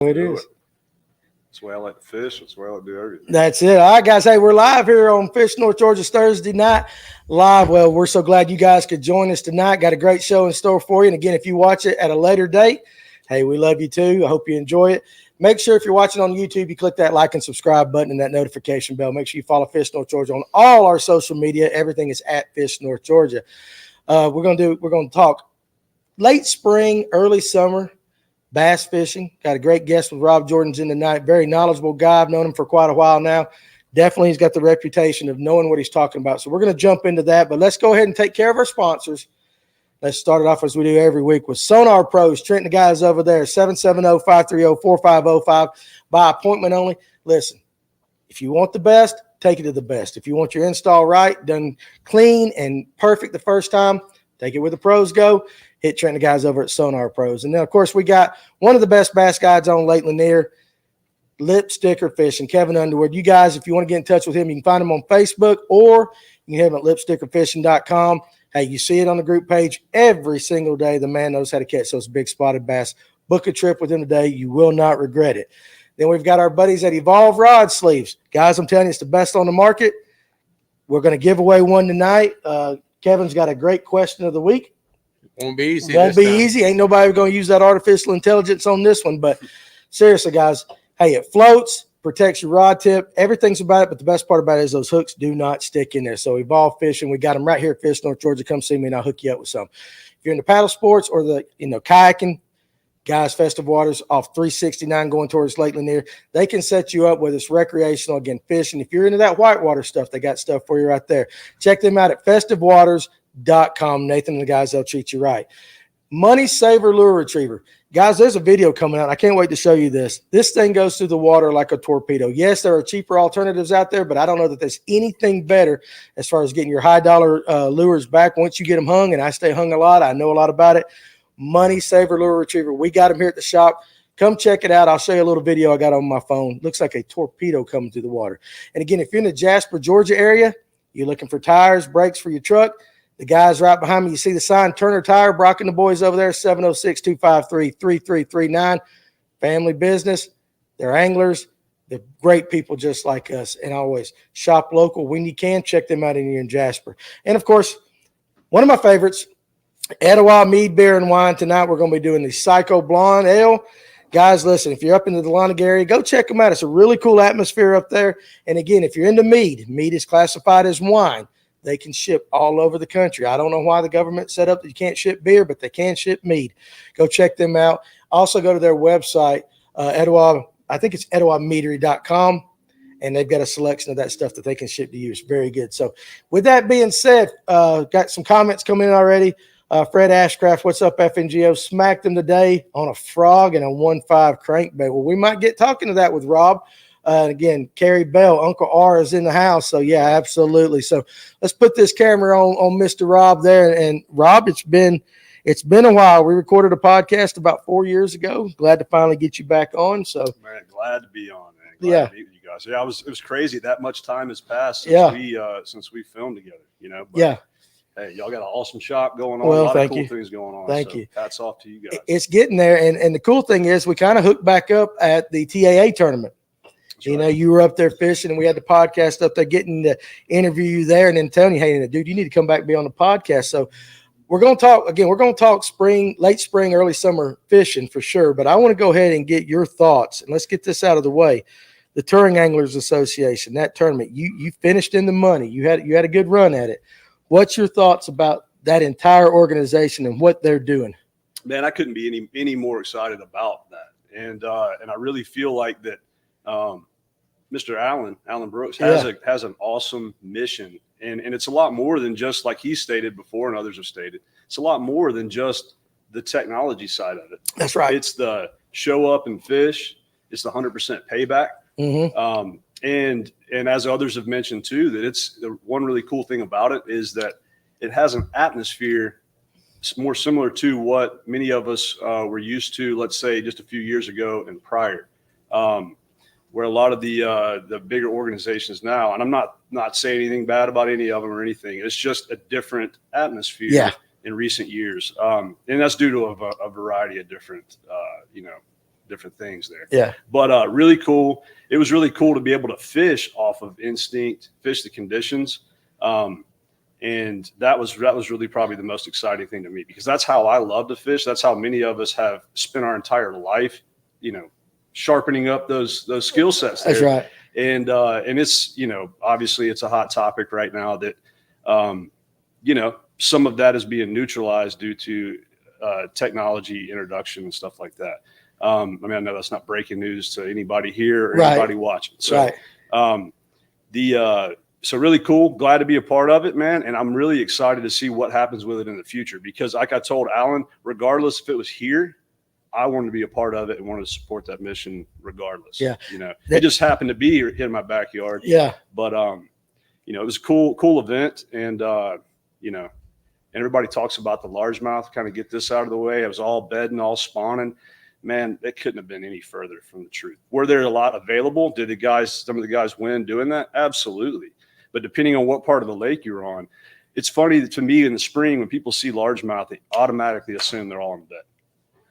It is. That's the way I like to fish. That's the way I like to do everything. That's it. All right, guys. Hey, we're live here on Fish North Georgia's Thursday night. Livewell. We're so glad you guys could join us tonight. Got a great show in store for you. And again, if you watch it at a later date, hey, we love you too. I hope you enjoy it. Make sure if you're watching on YouTube, you click that like and subscribe button and that notification bell. Make sure you follow Fish North Georgia on all our social media. Everything is at Fish North Georgia. We're gonna talk late spring, early summer bass fishing. Got a great guest with Rob Jordan's in tonight. Very knowledgeable guy. I've known him for quite a while now. Definitely he's got the reputation of knowing what he's talking about. So we're going to jump into that, but let's go ahead and take care of our sponsors. Let's start it off as we do every week with Sonar Pros. Trent and the guys over there, 770-530-4505. By appointment only. Listen, if you want the best, take it to the best. If you want your install right, done clean and perfect the first time, take it where the pros go. Hit Trent and the guys over at Sonar Pros. And then, of course, we got one of the best bass guides on Lake Lanier, Lip Sticker Fishing, Kevin Underwood. You guys, if you want to get in touch with him, you can find him on Facebook or you can have him at lipstickerfishing.com. Hey, you see it on the group page every single day. The man knows how to catch those big spotted bass. Book a trip with him today. You will not regret it. Then we've got our buddies at Evolve Rod Sleeves. Guys, I'm telling you, it's the best on the market. We're going to give away one tonight. Kevin's got a great question of the week. Won't be easy. Won't be easy. Ain't nobody going to use that artificial intelligence on this one. But seriously, guys, hey, it floats, protects your rod tip. Everything's about it. But the best part about it is those hooks do not stick in there. So Evolve Fishing, we got them right here at Fish North Georgia. Come see me and I'll hook you up with some. If you're into paddle sports or the kayaking, guys, Festive Waters off 369 going towards Lake Lanier, they can set you up whether it's recreational, again, fishing. If you're into that whitewater stuff, they got stuff for you right there. Check them out at festivewaters.com. Nathan and the guys, they'll treat you right. Money Saver Lure Retriever. Guys, there's a video coming out. I can't wait to show you this. This thing goes through the water like a torpedo. Yes, there are cheaper alternatives out there, but I don't know that there's anything better as far as getting your high dollar lures back once you get them hung, and I stay hung a lot. I know a lot about it. Money Saver Lure Retriever. We got them here at the shop. Come check it out. I'll show you a little video I got on my phone. Looks like a torpedo coming through the water. And again, if you're in the Jasper, Georgia area, you're looking for tires, brakes for your truck, the guys right behind me, you see the sign, Turner Tire, Brock and the boys over there, 706-253-3339. Family business. They're anglers. They're great people just like us. And always shop local when you can. Check them out in Jasper. And, of course, one of my favorites, Etowah Mead Beer and Wine. Tonight we're going to be doing the Psycho Blonde Ale. Guys, listen, if you're up in the Lanier area, go check them out. It's a really cool atmosphere up there. And, again, if you're into mead is classified as wine. They can ship all over the country. I don't know why the government set up that you can't ship beer, but they can ship mead. Go check them out. Also go to their website, Etowah, I think it's etowahmeadery.com, and they've got a selection of that stuff that they can ship to you. It's very good. So with that being said, got some comments coming in already. Fred Ashcraft, what's up, FNGO? Smacked them today on a frog and a 1.5 crankbait. Well, we might get talking to that with Rob. Again, Carrie Bell, Uncle R is in the house. So, yeah, absolutely. So let's put this camera on Mr. Rob there. And, Rob, it's been a while. We recorded a podcast about 4 years ago. Glad to finally get you back on. So, man, glad to be on, man. Glad to meet with you guys. Yeah, it was crazy. That much time has passed since we filmed together, But, hey, y'all got an awesome shop going on. Well, a lot thank of cool you. Things going on. Thank you. Hats off to you guys. It's getting there. And the cool thing is we kind of hooked back up at the TAA tournament. Right. You were up there fishing, and we had the podcast up there getting to interview you there and then telling you, hey, dude, you need to come back and be on the podcast. So we're going to talk – again, we're going to talk late spring, early summer fishing for sure. But I want to go ahead and get your thoughts, and let's get this out of the way. The Touring Anglers Association, that tournament, you finished in the money. You had a good run at it. What's your thoughts about that entire organization and what they're doing? Man, I couldn't be any more excited about that. And I really feel like that Mr. Alan Brooks has an awesome mission, and it's a lot more than just like he stated before and others have stated. It's a lot more than just the technology side of it. That's right. It's the show up and fish. It's the 100% payback. Mm-hmm. And as others have mentioned too, that it's the one really cool thing about it is that it has an atmosphere more similar to what many of us were used to, let's say just a few years ago and prior. Where a lot of the bigger organizations now, and I'm not saying anything bad about any of them or anything. It's just a different atmosphere in recent years, and that's due to a variety of different different things there. Yeah. But really cool. It was really cool to be able to fish off of instinct, fish the conditions. And that was really probably the most exciting thing to me, because that's how I love to fish. That's how many of us have spent our entire life, sharpening up those skill sets there. That's right. And it's, obviously it's a hot topic right now that, some of that is being neutralized due to technology introduction and stuff like that. I know that's not breaking news to anybody here or anybody watching. So, so really cool. Glad to be a part of it, man. And I'm really excited to see what happens with it in the future, because like I told Alan, regardless if it was here, I wanted to be a part of it and wanted to support that mission regardless. Yeah. It just happened to be in my backyard. Yeah. But, it was a cool event. And, everybody talks about the largemouth, kind of get this out of the way. It was all bedding, all spawning. Man, it couldn't have been any further from the truth. Were there a lot available? Did some of the guys win doing that? Absolutely. But depending on what part of the lake you're on, it's funny to me in the spring when people see largemouth, they automatically assume they're all in bed.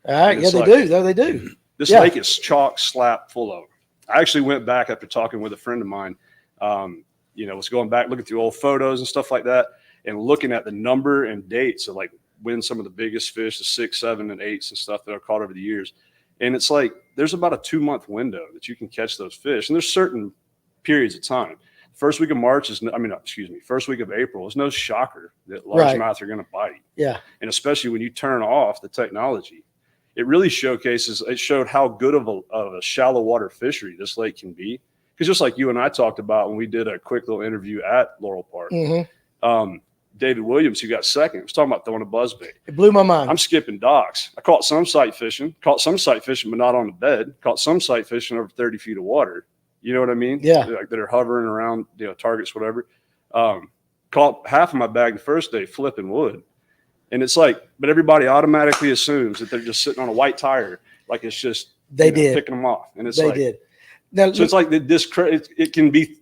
All right. Yeah, they do. No, they do. This lake is chock slap full of them. I actually went back after talking with a friend of mine, was going back, looking through old photos and stuff like that, and looking at the number and dates of like when some of the biggest fish, the 6, 7, and 8s and stuff that are caught over the years. And it's like, there's about a 2-month window that you can catch those fish. And there's certain periods of time. First week of March first week of April is no shocker that largemouth are going to bite. Yeah. And especially when you turn off the technology, it really showed how good of a shallow water fishery this lake can be. Because just like you and I talked about when we did a quick little interview at Laurel Park, David Williams, who got second, was talking about throwing a buzzbait. It blew my mind. I'm skipping docks. I caught some sight fishing, but not on the bed. Caught some sight fishing over 30 feet of water. You know what I mean? Yeah. That are hovering around, targets, whatever. Caught half of my bag the first day flipping wood. And it's like, but everybody automatically assumes that they're just sitting on a white tire. Like it's just picking them off. And it's Now, so it's like the discredit. It can be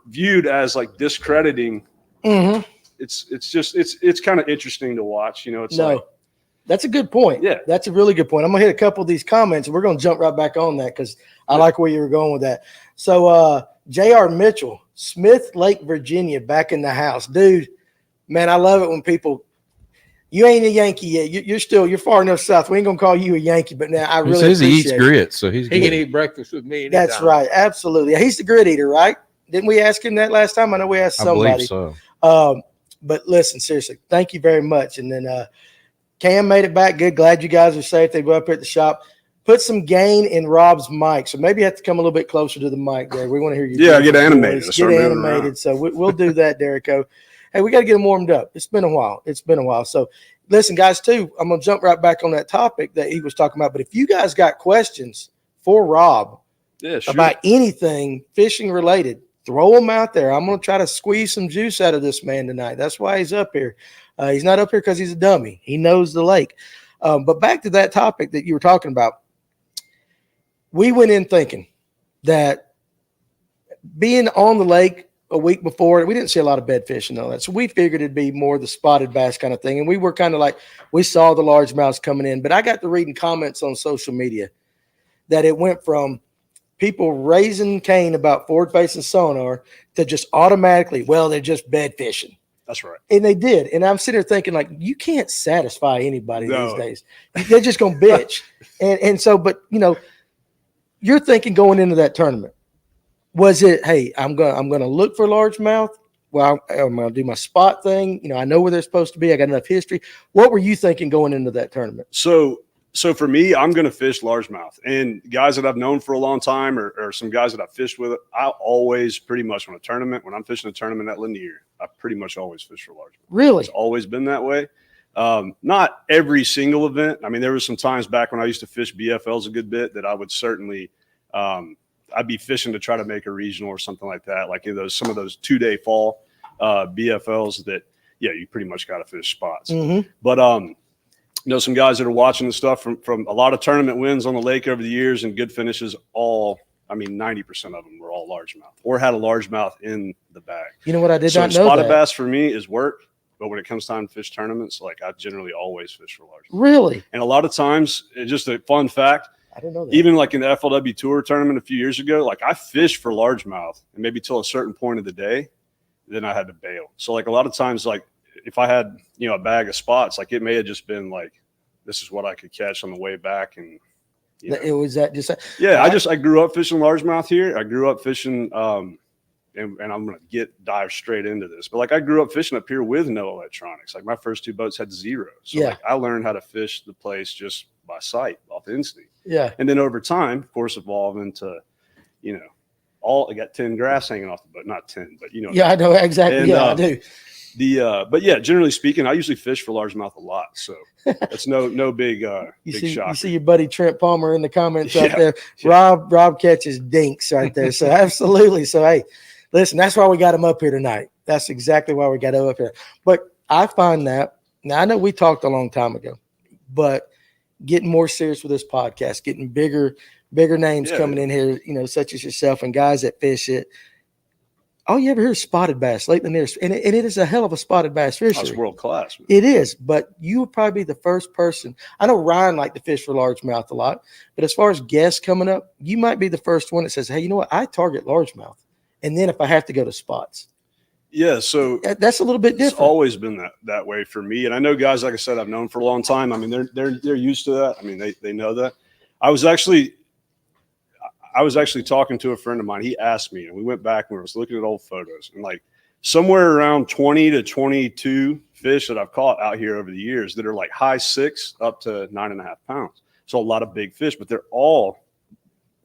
viewed as like discrediting. Mm-hmm. It's kind of interesting to watch. That's a good point. Yeah, that's a really good point. I'm gonna hit a couple of these comments, and we're gonna jump right back on that because I like where you were going with that. So, J.R. Mitchell, Smith Lake, Virginia, back in the house, dude. Man, I love it when people. You ain't a Yankee yet. You're far enough south. We ain't gonna call you a Yankee, but now I really says he eats grits, so he can eat breakfast with me. That's right, absolutely. He's the grit eater, right? Didn't we ask him that last time? I know we asked somebody. I believe so. But listen, seriously, thank you very much. And then Cam made it back good. Glad you guys are safe. They go up here at the shop. Put some gain in Rob's mic. So maybe you have to come a little bit closer to the mic there. We want to hear you. Yeah, get animated. Get animated. So we'll do that, Derrico. Hey, we got to get them warmed up. It's been a while. So listen, guys, too, I'm going to jump right back on that topic that he was talking about. But if you guys got questions for Rob about anything fishing related, throw them out there. I'm going to try to squeeze some juice out of this man tonight. That's why he's up here. He's not up here because he's a dummy. He knows the lake. But back to that topic that you were talking about. We went in thinking that being on the lake a week before, we didn't see a lot of bedfish and all that. So we figured it'd be more the spotted bass kind of thing. And we were kind of like, we saw the largemouths coming in. But I got to reading comments on social media that it went from people raising Cain about forward-facing sonar to just automatically, well, they're just bed fishing. That's right. And they did. And I'm sitting there thinking, like, you can't satisfy anybody these days. They're just going to bitch. and so, but, you're thinking going into that tournament, was it, hey, I'm going to look for largemouth? Well, I'm going to do my spot thing. I know where they're supposed to be. I got enough history. What were you thinking going into that tournament? So for me, I'm going to fish largemouth. And guys that I've known for a long time or some guys that I've fished with, I always pretty much when I'm fishing a tournament at Lanier, I pretty much always fish for largemouth. Really? It's always been that way. Not every single event. I mean, there was some times back when I used to fish BFLs a good bit that I would certainly I'd be fishing to try to make a regional or something like that. Like some of those 2-day fall BFLs that, you pretty much got to fish spots. Mm-hmm. But some guys that are watching the stuff from a lot of tournament wins on the lake over the years and good finishes, 90% of them were all largemouth or had a largemouth in the bag. You know what? I did not know spotted that. bass for me is work. But when it comes time to fish tournaments, like I generally always fish for largemouth. Really? And a lot of times, just a fun fact, I didn't know that. Even like in the FLW Tour tournament a few years ago, like I fished for largemouth, and maybe till a certain point of the day, then I had to bail. So like a lot of times, like if I had, you know, a bag of spots, like it may have just been like, this is what I could catch on the way back. And you know. It was that just, yeah, I grew up fishing largemouth here. I grew up fishing, and I'm going to dive straight into this, but like I grew up fishing up here with no electronics. Like my first 2 boats had 0. So like I learned how to fish the place just by sight, off instinct. Yeah. And then over time, of course, evolve into, you know, I got 10 grass hanging off the boat, not 10, but you know. Yeah, I know exactly. And, I do. But yeah, generally speaking, I usually fish for largemouth a lot. So that's no big, big shock. You see your buddy Trent Palmer in the comments out there. Yeah. Rob catches dinks right there. So absolutely. So, hey, listen, that's why we got him up here tonight. That's exactly why we got him up here. But I find that, now I know we talked a long time ago, but getting more serious with this podcast, getting bigger names coming in here, you know, such as yourself and guys that fish it. All you ever hear is spotted bass, Lake Lanier, and it is a hell of a spotted bass fishery. It's world class. Man. It is, but you would probably be the first person. I know Ryan liked to fish for largemouth a lot, but as far as guests coming up, you might be the first one that says, hey, you know what? I target largemouth. And then if I have to go to spots. Yeah, so that's a little bit different. It's always been that way for me. And I know guys, like I said, I've known for a long time. I mean, they're used to that. I mean, they know that. I was actually talking to a friend of mine. He asked me, and we went back and we was looking at old photos, and like somewhere around 20 to 22 fish that I've caught out here over the years that are like high 6 up to 9.5 pounds. So a lot of big fish, but they're all,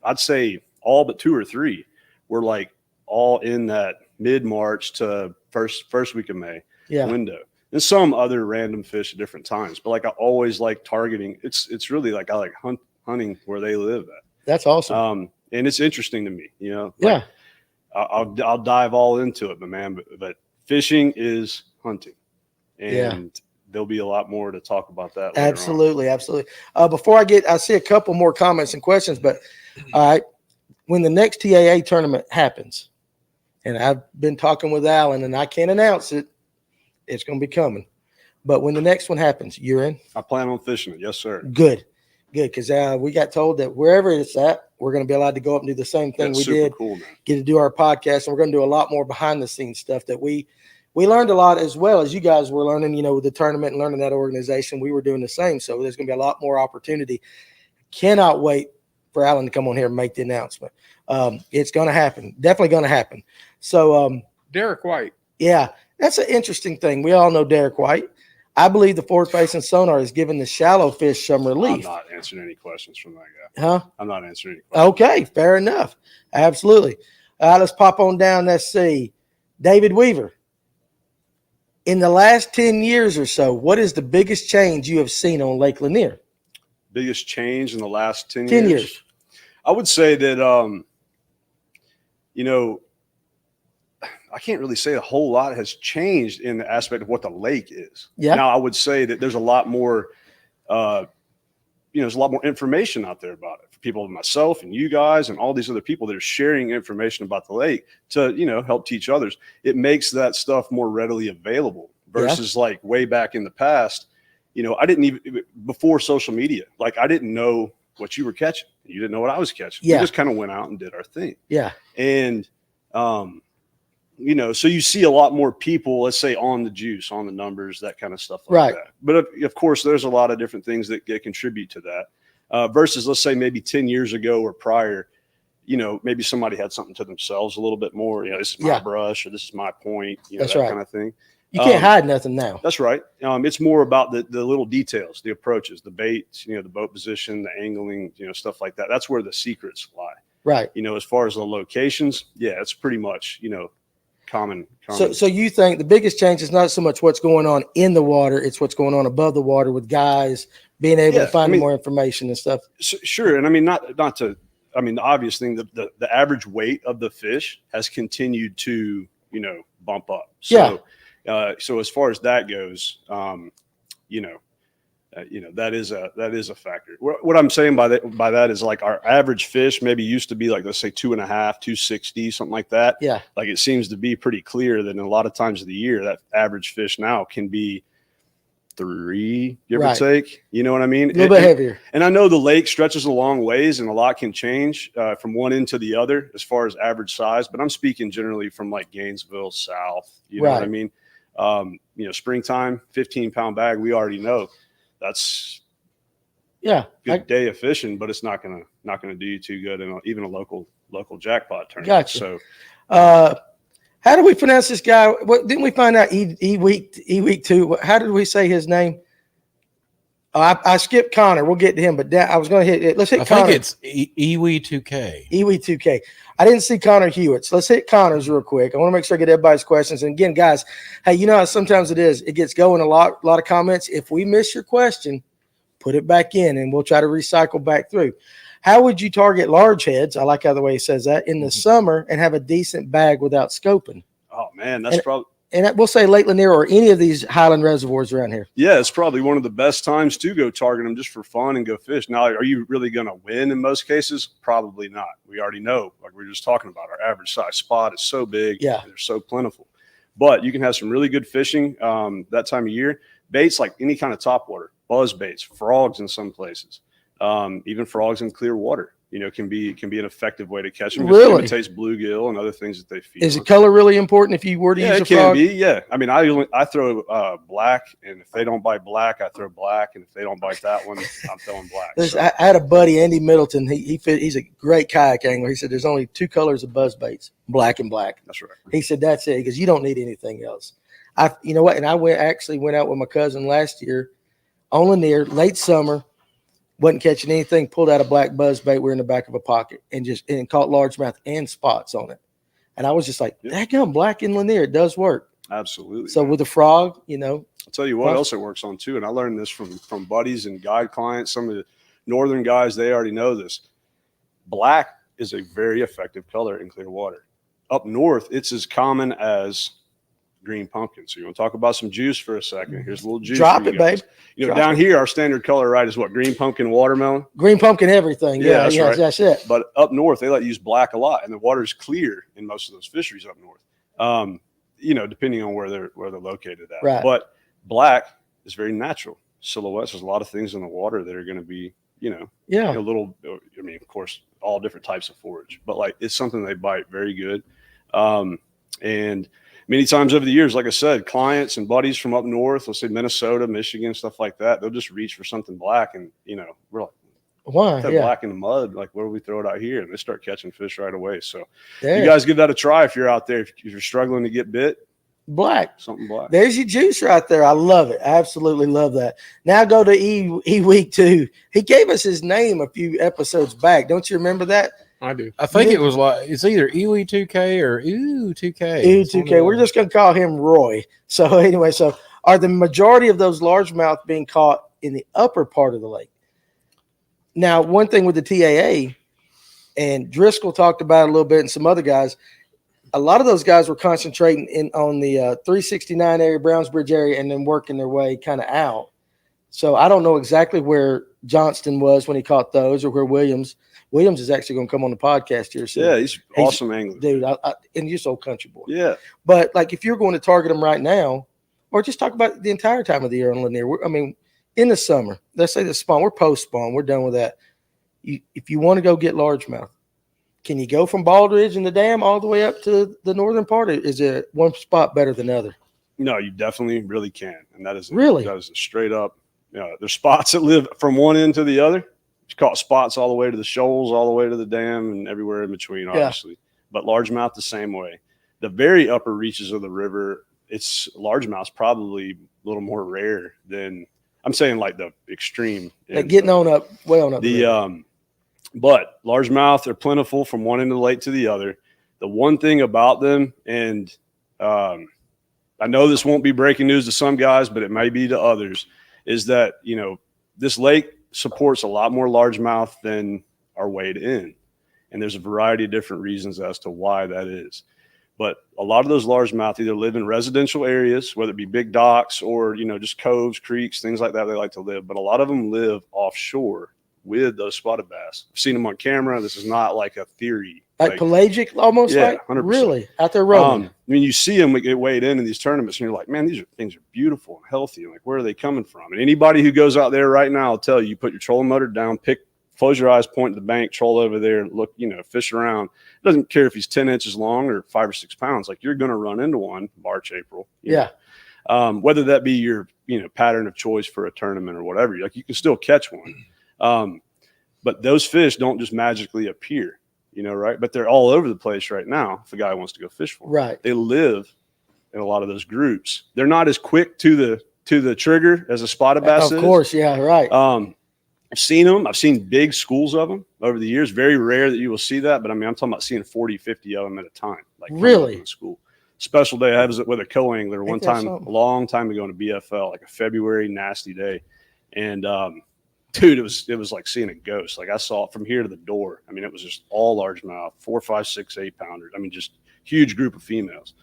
I'd say all but 2 or 3 were like all in that mid-March to first week of May window. And some other random fish at different times. But like I always like targeting. It's really like I like hunting where they live at. That's awesome. And it's interesting to me, you know. Like, I'll dive all into it, but fishing is hunting. And there'll be a lot more to talk about that later Absolutely. Before I see a couple more comments and questions, but all right, when the next TAA tournament happens, and I've been talking with Alan, and I can't announce it, it's going to be coming. But when the next one happens, you're in? I plan on fishing it. Yes, sir. Good. Because we got told that wherever it's at, we're going to be allowed to go up and do the same thing we did. Cool, man. Get to do our podcast, and we're going to do a lot more behind-the-scenes stuff that we learned a lot as well as you guys were learning, you know, with the tournament and learning that organization. We were doing the same. So there's going to be a lot more opportunity. Cannot wait for Alan to come on here and make the announcement. It's going to happen. Definitely going to happen. So Derek White. Yeah, that's an interesting thing. We all know Derek White. I believe the forward-facing sonar is giving the shallow fish some relief. I'm not answering any questions from that guy. Huh? I'm not answering any questions. Okay, fair enough. Absolutely. Let's pop on down. Let's see. David Weaver. In the last 10 years or so, what is the biggest change you have seen on Lake Lanier? Biggest change in the last 10 years? I would say that, you know, I can't really say a whole lot has changed in the aspect of what the lake is. Yeah. Now, I would say that there's a lot more, there's a lot more information out there about it for people like myself and you guys and all these other people that are sharing information about the lake to, you know, help teach others. It makes that stuff more readily available versus like way back in the past. You know, I didn't even, before social media, like I didn't know what you were catching. You didn't know what I was catching. Yeah. We just kind of went out and did our thing. Yeah. And, you know, so you see a lot more people, let's say, on the juice, on the numbers, that kind of stuff like that. But of course, there's a lot of different things that contribute to that versus, let's say, maybe 10 years ago or prior, you know, maybe somebody had something to themselves a little bit more, you know, this is my brush or this is my point, you know, that kind of thing. You can't hide nothing now. That's right. It's more about the little details, the approaches, the baits, you know, the boat position, the angling, you know, stuff like that. That's where the secrets lie. Right. You know, as far as the locations, it's pretty much, you know, common. So you think the biggest change is not so much what's going on in the water, it's what's going on above the water with guys being able to find more information and stuff. Sure. And I mean, not to, I mean, the obvious thing, the average weight of the fish has continued to, you know, bump up. So, so as far as that goes, you know, that is a factor. What I'm saying by that is like our average fish maybe used to be like, let's say 2.5, 260, something like that. Yeah. Like it seems to be pretty clear that in a lot of times of the year, that average fish now can be 3, give Right. or take. You know what I mean? A little bit heavier. And I know the lake stretches a long ways and a lot can change from one end to the other as far as average size, but I'm speaking generally from like Gainesville south. You know what I mean? Springtime, 15-pound bag, we already know that's good day of fishing, but it's not gonna do you too good in even a local jackpot tournament. Gotcha. So how do we pronounce this guy? What didn't we find out? E week 2. How did we say his name? I skipped Connor. We'll get to him, but I was going to hit it. Let's hit Connor. I think it's Iwi2K. Iwi2K. I didn't see Connor Hewitt's. Let's hit Connor's real quick. I want to make sure I get everybody's questions. And again, guys, hey, you know how sometimes it gets going a lot of comments. If we miss your question, put it back in, and we'll try to recycle back through. How would you target large heads? I like how the way he says that in the summer and have a decent bag without scoping. Oh man, that's probably. And we'll say Lake Lanier or any of these highland reservoirs around here. Yeah, it's probably one of the best times to go target them just for fun and go fish. Now, are you really going to win in most cases? Probably not. We already know, like we were just talking about, our average size spot is so big. Yeah. They're so plentiful. But you can have some really good fishing that time of year. Baits like any kind of topwater, buzz baits, frogs in some places, even frogs in clear water. Can be an effective way to catch them. Really? It imitates bluegill and other things that they feed. Is the color really important if you were to use a frog? Yeah, it can be. Yeah, I mean, I throw black, and if they don't bite black, I throw black, and if they don't bite that one, I'm throwing black. So. I had a buddy, Andy Middleton. He's a great kayak angler. He said there's only 2 colors of buzz baits, black and black. That's right. He said that's it because you don't need anything else. You know what? And I went out with my cousin last year on Lanier, late summer. Wasn't catching anything, pulled out a black buzz bait. We're in the back of a pocket and caught largemouth and spots on it. And I was just like, that gun black in Lanier, it does work. Absolutely. So with the frog, I'll tell you what else it works on too. And I learned this from buddies and guide clients. Some of the northern guys, they already know this. Black is a very effective color in clear water. Up north, it's as common as green pumpkin. So you want to talk about some juice for a second? Here's a little juice. Drop it, babe. Down here, our standard color, right, is what? Green pumpkin, watermelon. Green pumpkin, everything. Yeah, that's right. That's it. But up north, they like to use black a lot, and the water's clear in most of those fisheries up north. Depending on where they're located at. Right. But black is very natural. Silhouettes. There's a lot of things in the water that are going to be, a little. I mean, of course, all different types of forage, but like it's something they bite very good, and. Many times over the years, like I said, clients and buddies from up north, let's say Minnesota, Michigan, stuff like that, they'll just reach for something black. And, we're like, why? That black in the mud, like, where do we throw it out here? And they start catching fish right away. So you guys give that a try if you're out there. If you're struggling to get bit. Black. Something black. There's your juice right there. I love it. I absolutely love that. Now go to E week 2. He gave us his name a few episodes back. Don't you remember that? I do. I think it was like it's either Iwi2K or Ooh2K. Ooh2K. We're just going to call him Roy. So anyway, are the majority of those largemouth being caught in the upper part of the lake? Now, one thing with the TAA, and Driscoll talked about it a little bit, and some other guys, a lot of those guys were concentrating on the 369 area, Brownsbridge area, and then working their way kind of out. So I don't know exactly where Johnston was when he caught those, or where Williams is actually going to come on the podcast here soon. Yeah, he's awesome angler. Dude, and just old country boy. Yeah. But, like, if you're going to target them right now, or just talk about the entire time of the year on Lanier, in the summer, let's say the spawn, we're post-spawn, we're done with that. If you want to go get largemouth, can you go from Baldridge and the dam all the way up to the northern part? Or is it one spot better than the other? No, you definitely really can. And that is a straight up, there's spots that live from one end to the other. You caught spots all the way to the shoals, all the way to the dam, and everywhere in between, obviously. Yeah. But largemouth the same way. The very upper reaches of the river, it's largemouth's probably a little more rare than I'm saying, like the extreme. Like getting on up, way on up. But largemouth, they're plentiful from one end of the lake to the other. The one thing about them, and I know this won't be breaking news to some guys, but it may be to others, is that this lake supports a lot more largemouth than are weighed in. And there's a variety of different reasons as to why that is. But a lot of those largemouth either live in residential areas, whether it be big docks or, just coves, creeks, things like that they like to live. But a lot of them live offshore with those spotted bass. I've seen them on camera. This is not like a theory. Like pelagic, almost yeah, like 100%. Really out there roaming. I mean, you see them get weighed in these tournaments, and you're like, man, things are beautiful and healthy. Like, where are they coming from? And anybody who goes out there right now will tell you, put your trolling motor down, close your eyes, point to the bank, troll over there, look, fish around. It doesn't care if he's 10 inches long or 5 or 6 pounds. Like, you're going to run into one March, April. Yeah. Whether that be your pattern of choice for a tournament or whatever, like, you can still catch one. But those fish don't just magically appear. Right? But they're all over the place right now if a guy wants to go fish for them. Right. They live in a lot of those groups. They're not as quick to the trigger as a spotted bass is. Of course, yeah, right. I've seen them. I've seen big schools of them over the years. Very rare that you will see that. But, I mean, I'm talking about seeing 40, 50 of them at a time. Like, really? In school. Special day. I was with a co-angler one time, a long time ago in a BFL, like a February nasty day. And, dude, it was like seeing a ghost. Like, I saw it from here to the door. I mean, it was just all largemouth, 4, 5, 6, 8 pounders. I mean, just huge group of females.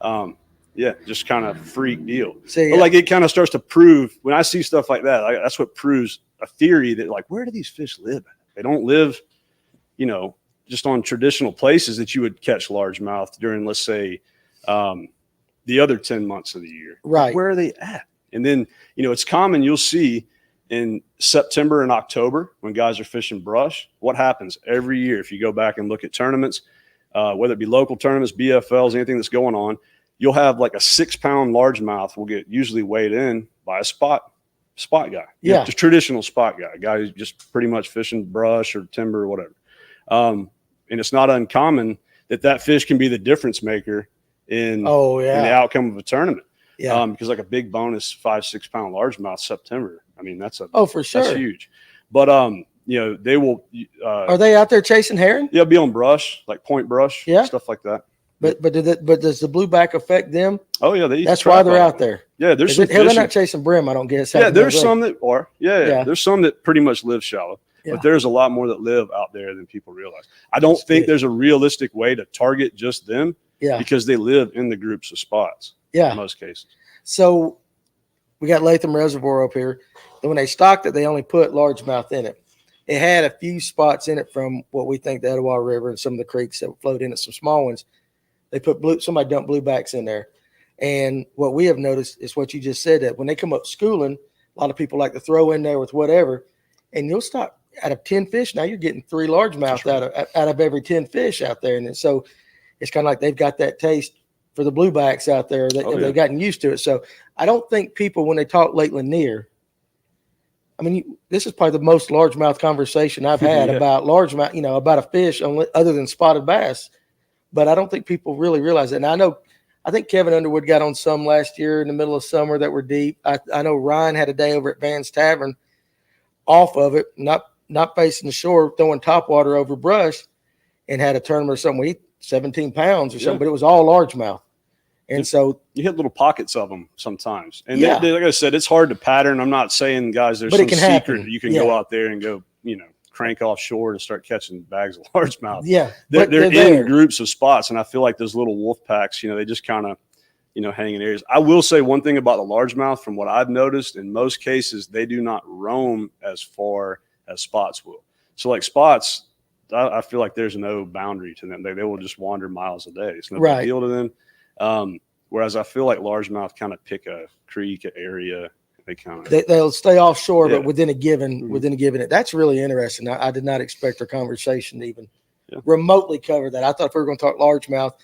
Yeah, just kind of freak deal. See, but like, it kind of starts to prove, when I see stuff like that, that's what proves a theory that, like, where do these fish live? They don't live, just on traditional places that you would catch largemouth during, let's say, the other 10 months of the year. Right. Where are they at? And then, it's common, you'll see in September and October when guys are fishing brush, what happens every year if you go back and look at tournaments, whether it be local tournaments, BFLs, anything that's going on, you'll have like a 6-pound largemouth will get usually weighed in by a spot guy. Yeah. The traditional spot guy, a guy who's just pretty much fishing brush or timber or whatever. And it's not uncommon that fish can be the difference maker in the outcome of a tournament. Yeah. Because like a big bonus 5-6 pound largemouth September, I mean, for sure. That's huge. But they will. Are they out there chasing herring? Yeah, be on brush, like point brush, stuff like that. But does the blueback affect them? Oh yeah, they eat. That's why they're out there. Yeah, there's some. They're not chasing brim, I don't guess. Yeah, there's some that are. Yeah, there's some that pretty much live shallow. Yeah. But there's a lot more that live out there than people realize. I don't think there's a realistic way to target just them. Yeah. Because they live in the groups of spots. Yeah. In most cases. So we got Latham Reservoir up here. And when they stocked it, they only put largemouth in it. It had a few spots in it from what we think the Etowah River and some of the creeks that flowed in it, some small ones. They put somebody dumped bluebacks in there. And what we have noticed is what you just said, that when they come up schooling, a lot of people like to throw in there with whatever, and you'll stop out of 10 fish. Now you're getting 3 largemouth out of every 10 fish out there. And so it's kind of like they've got that taste for the bluebacks out there. They've gotten used to it. So I don't think people, when they talk Lake Lanier, I mean, this is probably the most largemouth conversation I've had about largemouth, about a fish other than spotted bass. But I don't think people really realize it. And I think Kevin Underwood got on some last year in the middle of summer that were deep. I know Ryan had a day over at Van's Tavern off of it, not facing the shore, throwing topwater over brush, and had a tournament or something. We 17 pounds or something, but it was all largemouth. And so you hit little pockets of them sometimes. And like I said, it's hard to pattern. I'm not saying, guys, there's some secret that you can go out there and go, crank offshore and start catching bags of largemouth. Yeah. They're in groups of spots. And I feel like those little wolf packs, they just kind of, hang in areas. I will say one thing about the largemouth from what I've noticed, in most cases, they do not roam as far as spots will. So like spots, I feel like there's no boundary to them. They will just wander miles a day. It's no big deal to them. Whereas I feel like largemouth kind of pick a creek, an area. They'll stay offshore, but within a given. That's really interesting. I did not expect our conversation to even remotely cover that. I thought if we were going to talk largemouth,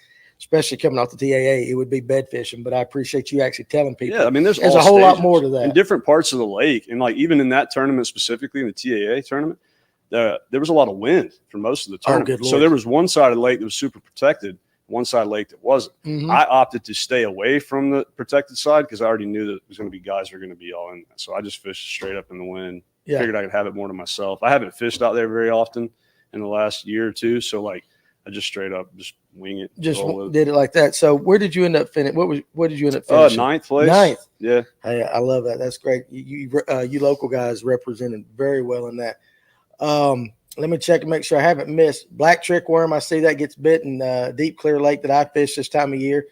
especially coming off the TAA, it would be bed fishing. But I appreciate you actually telling people. Yeah, I mean, there's a whole lot more to that in different parts of the lake, and like even in that tournament specifically, in the TAA tournament, there was a lot of wind for most of the tournament. So there was one side of the lake that was super protected, one side of the lake that wasn't. Mm-hmm. I opted to stay away from the protected side because I already knew that there was going to be guys who were going to be all in that. So I just fished straight up in the wind. Yeah. Figured I could have it more to myself. I haven't fished out there very often in the last year or two. So like I just straight up just wing it. Just did it like that. So where did you end up finishing? What did you end up finishing? 9th place. 9th. Yeah. Hey, I love that. That's great. You local guys represented very well in that. Let me check and make sure I haven't missed black trick worm. I see that gets bit in Deep Clear Lake that I fish this time of year.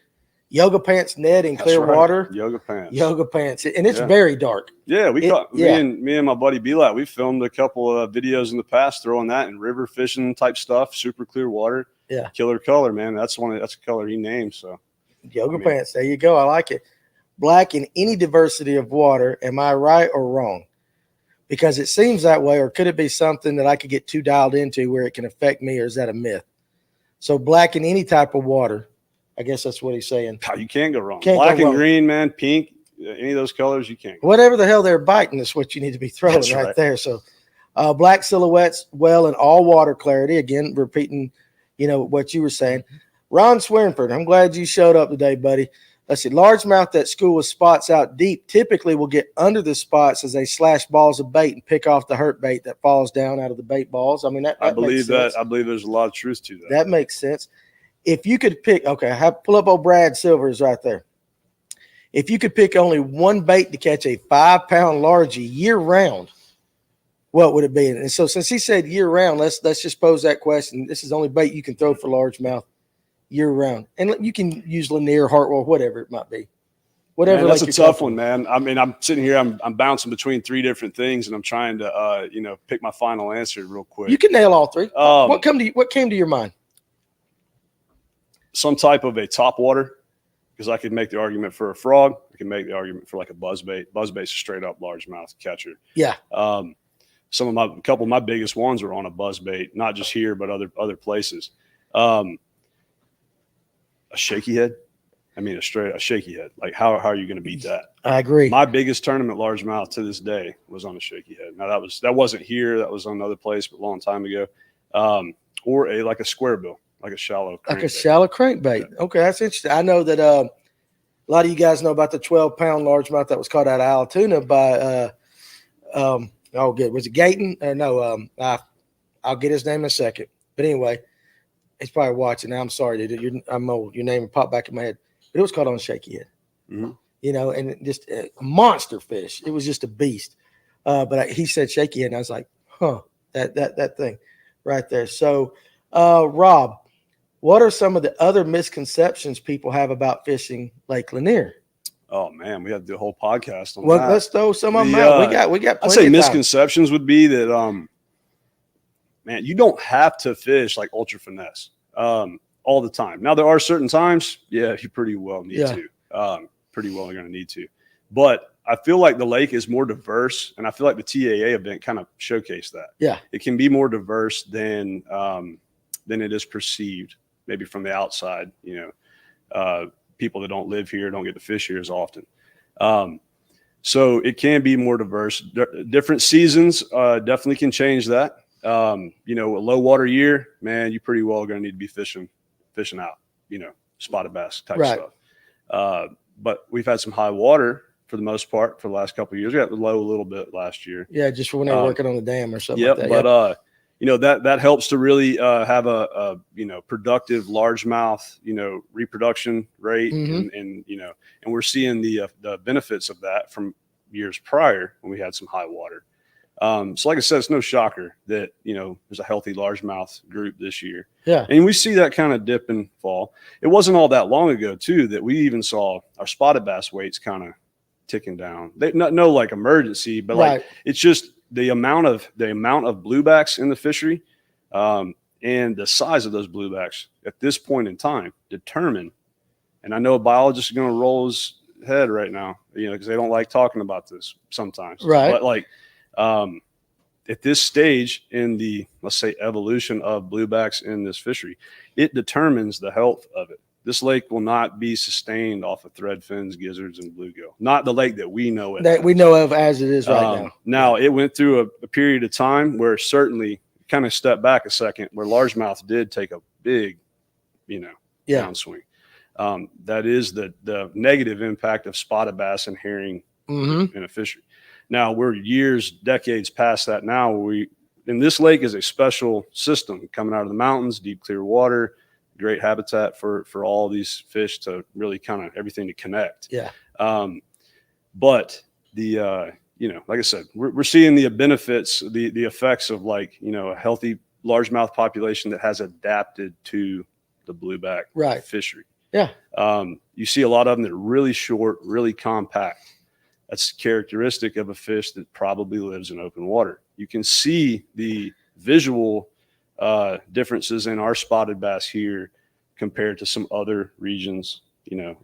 Yoga pants net in That's clear right. water. Yoga pants. Yoga pants. And it's Yeah. very dark. Yeah, me Yeah. and my buddy Belat, we filmed a couple of videos in the past throwing that in river fishing type stuff, super clear water. Yeah. Killer color, man. That's a color he named. So Yoga pants. There you go. I like it. Black in any diversity of water. Am I right or wrong? Because it seems that way, or could it be something that I could get too dialed into where it can affect me, or is that a myth? So black in any type of water. I guess that's what he's saying. you can't go wrong. Can't Black go and wrong. green, man, pink, any of those colors, you can't. Whatever the hell they're biting is what you need to be throwing That's right right. there. So black silhouettes, well, in all water clarity. Again, repeating, what you were saying. Ron Swinford, I'm glad you showed up today, buddy. Let's see. Largemouth that school with spots out deep typically will get under the spots as they slash balls of bait and pick off the hurt bait that falls down out of the bait balls. I mean, I believe makes sense. I believe there's a lot of truth to that. That makes sense. If you could pick, pull up old Brad Silvers right there. If you could pick only one bait to catch a 5-pound largie year round, what would it be? And so since he said year round, let's just pose that question. This is the only bait you can throw for largemouth year round. And you can use Lanier, Hartwell, whatever it might be. Whatever. Man, that's like a tough one, man. I mean, I'm sitting here, I'm bouncing between three different things, and I'm trying to, pick my final answer real quick. You can nail all three. What came to your mind? Some type of a topwater, because I could make the argument for a frog. I can make the argument for like a buzzbait. Buzzbait's a straight up largemouth catcher. Yeah. A couple of my biggest ones are on a buzzbait, not just here, but other places. A shaky head. I mean, a shaky head. Like, how are you going to beat that? I agree. My biggest tournament largemouth to this day was on a shaky head. Now that wasn't here. That was on another place, but a long time ago. Or like a square bill, like a shallow crankbait. Like a shallow crankbait. Yeah. Okay, that's interesting. I know that a lot of you guys know about the 12-pound largemouth that was caught out of Allatoona by was it Gayton? No, I'll get his name in a second. But anyway, he's probably watching now. I'm sorry, dude. I'm old. Your name popped back in my head. But it was caught on a shaky head. Mm-hmm. And just a monster fish. It was just a beast. But he said shaky head, and I was like, that thing right there. So, Rob, what are some of the other misconceptions people have about fishing Lake Lanier? Oh man, we have to do a whole podcast on that. Well, let's throw some of them out. We got. I'd say misconceptions would be that, man, you don't have to fish like ultra finesse all the time. Now there are certain times, you pretty well need to. Pretty well, you're going to need to. But I feel like the lake is more diverse, and I feel like the TAA event kind of showcased that. Yeah, it can be more diverse than it is perceived, maybe from the outside. People that don't live here don't get to fish here as often. So it can be more diverse. Different seasons definitely can change that. A low water year, man, you pretty well going to need to be fishing out, spotted bass type stuff. But we've had some high water for the most part for the last couple of years. We got low a little bit last year. Yeah, just for when they were working on the dam or something like that. But that helps to really have a productive largemouth, reproduction rate. Mm-hmm. And we're seeing the benefits of that from years prior when we had some high water. So like I said, it's no shocker that, there's a healthy largemouth group this year. Yeah. And we see that kind of dip and fall. It wasn't all that long ago too, that we even saw our spotted bass weights kind of ticking down. No like emergency, but like, it's just the amount of bluebacks in the fishery, and the size of those bluebacks at this point in time determine, and I know a biologist is going to roll his head right now, because they don't like talking about this sometimes. Right. But like, at this stage in the, let's say, evolution of bluebacks in this fishery, it determines the health of it. This lake will not be sustained off of thread fins, gizzards, and bluegill. Not the lake that we know it. That we know of as it is right now. Now, it went through a period of time where certainly kind of stepped back a second, where largemouth did take a big, downswing. That is the negative impact of spotted bass and herring in a fishery. Now we're decades past that now. And this lake is a special system coming out of the mountains, deep, clear water, great habitat for all these fish to really kind of everything to connect. Yeah. But like I said, we're seeing the benefits, the effects of a healthy largemouth population that has adapted to the blueback fishery. Yeah. You see a lot of them that are really short, really compact. That's characteristic of a fish that probably lives in open water. You can see the visual differences in our spotted bass here compared to some other regions,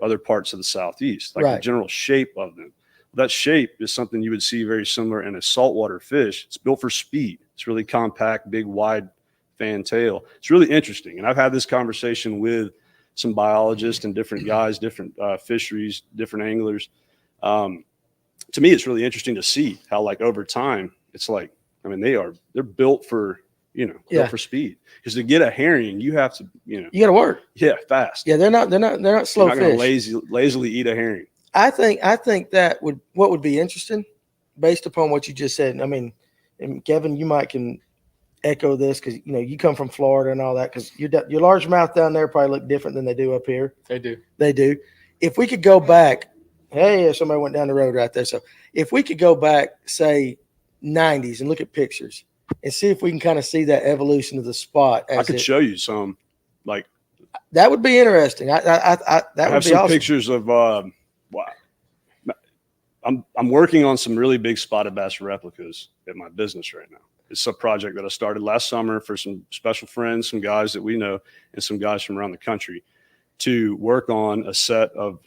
other parts of the Southeast, like the general shape of them. That shape is something you would see very similar in a saltwater fish. It's built for speed. It's really compact, big, wide fan tail. It's really interesting. And I've had this conversation with some biologists and different guys, different fisheries, different anglers. To me, it's really interesting to see how, like, over time, it's like, I mean, they're built for, built for speed. Because to get a herring, you have to, you got to work. Yeah, fast. Yeah, they're not slow You're not fish. Gonna lazily eat a herring. I think that what would be interesting, based upon what you just said. I mean, and Kevin, you can echo this because you come from Florida and all that. Because your largemouth down there probably look different than they do up here. They do. They do. If we could go back, hey, somebody went down the road right there. So if we could go back, say 90s, and look at pictures and see if we can kind of see that evolution of the spot. I could show you some, like that would be interesting. That would be some awesome. Pictures of. Wow. I'm working on some really big spotted bass replicas at my business right now. It's a project that I started last summer for some special friends, some guys that we know, and some guys from around the country to work on a set of,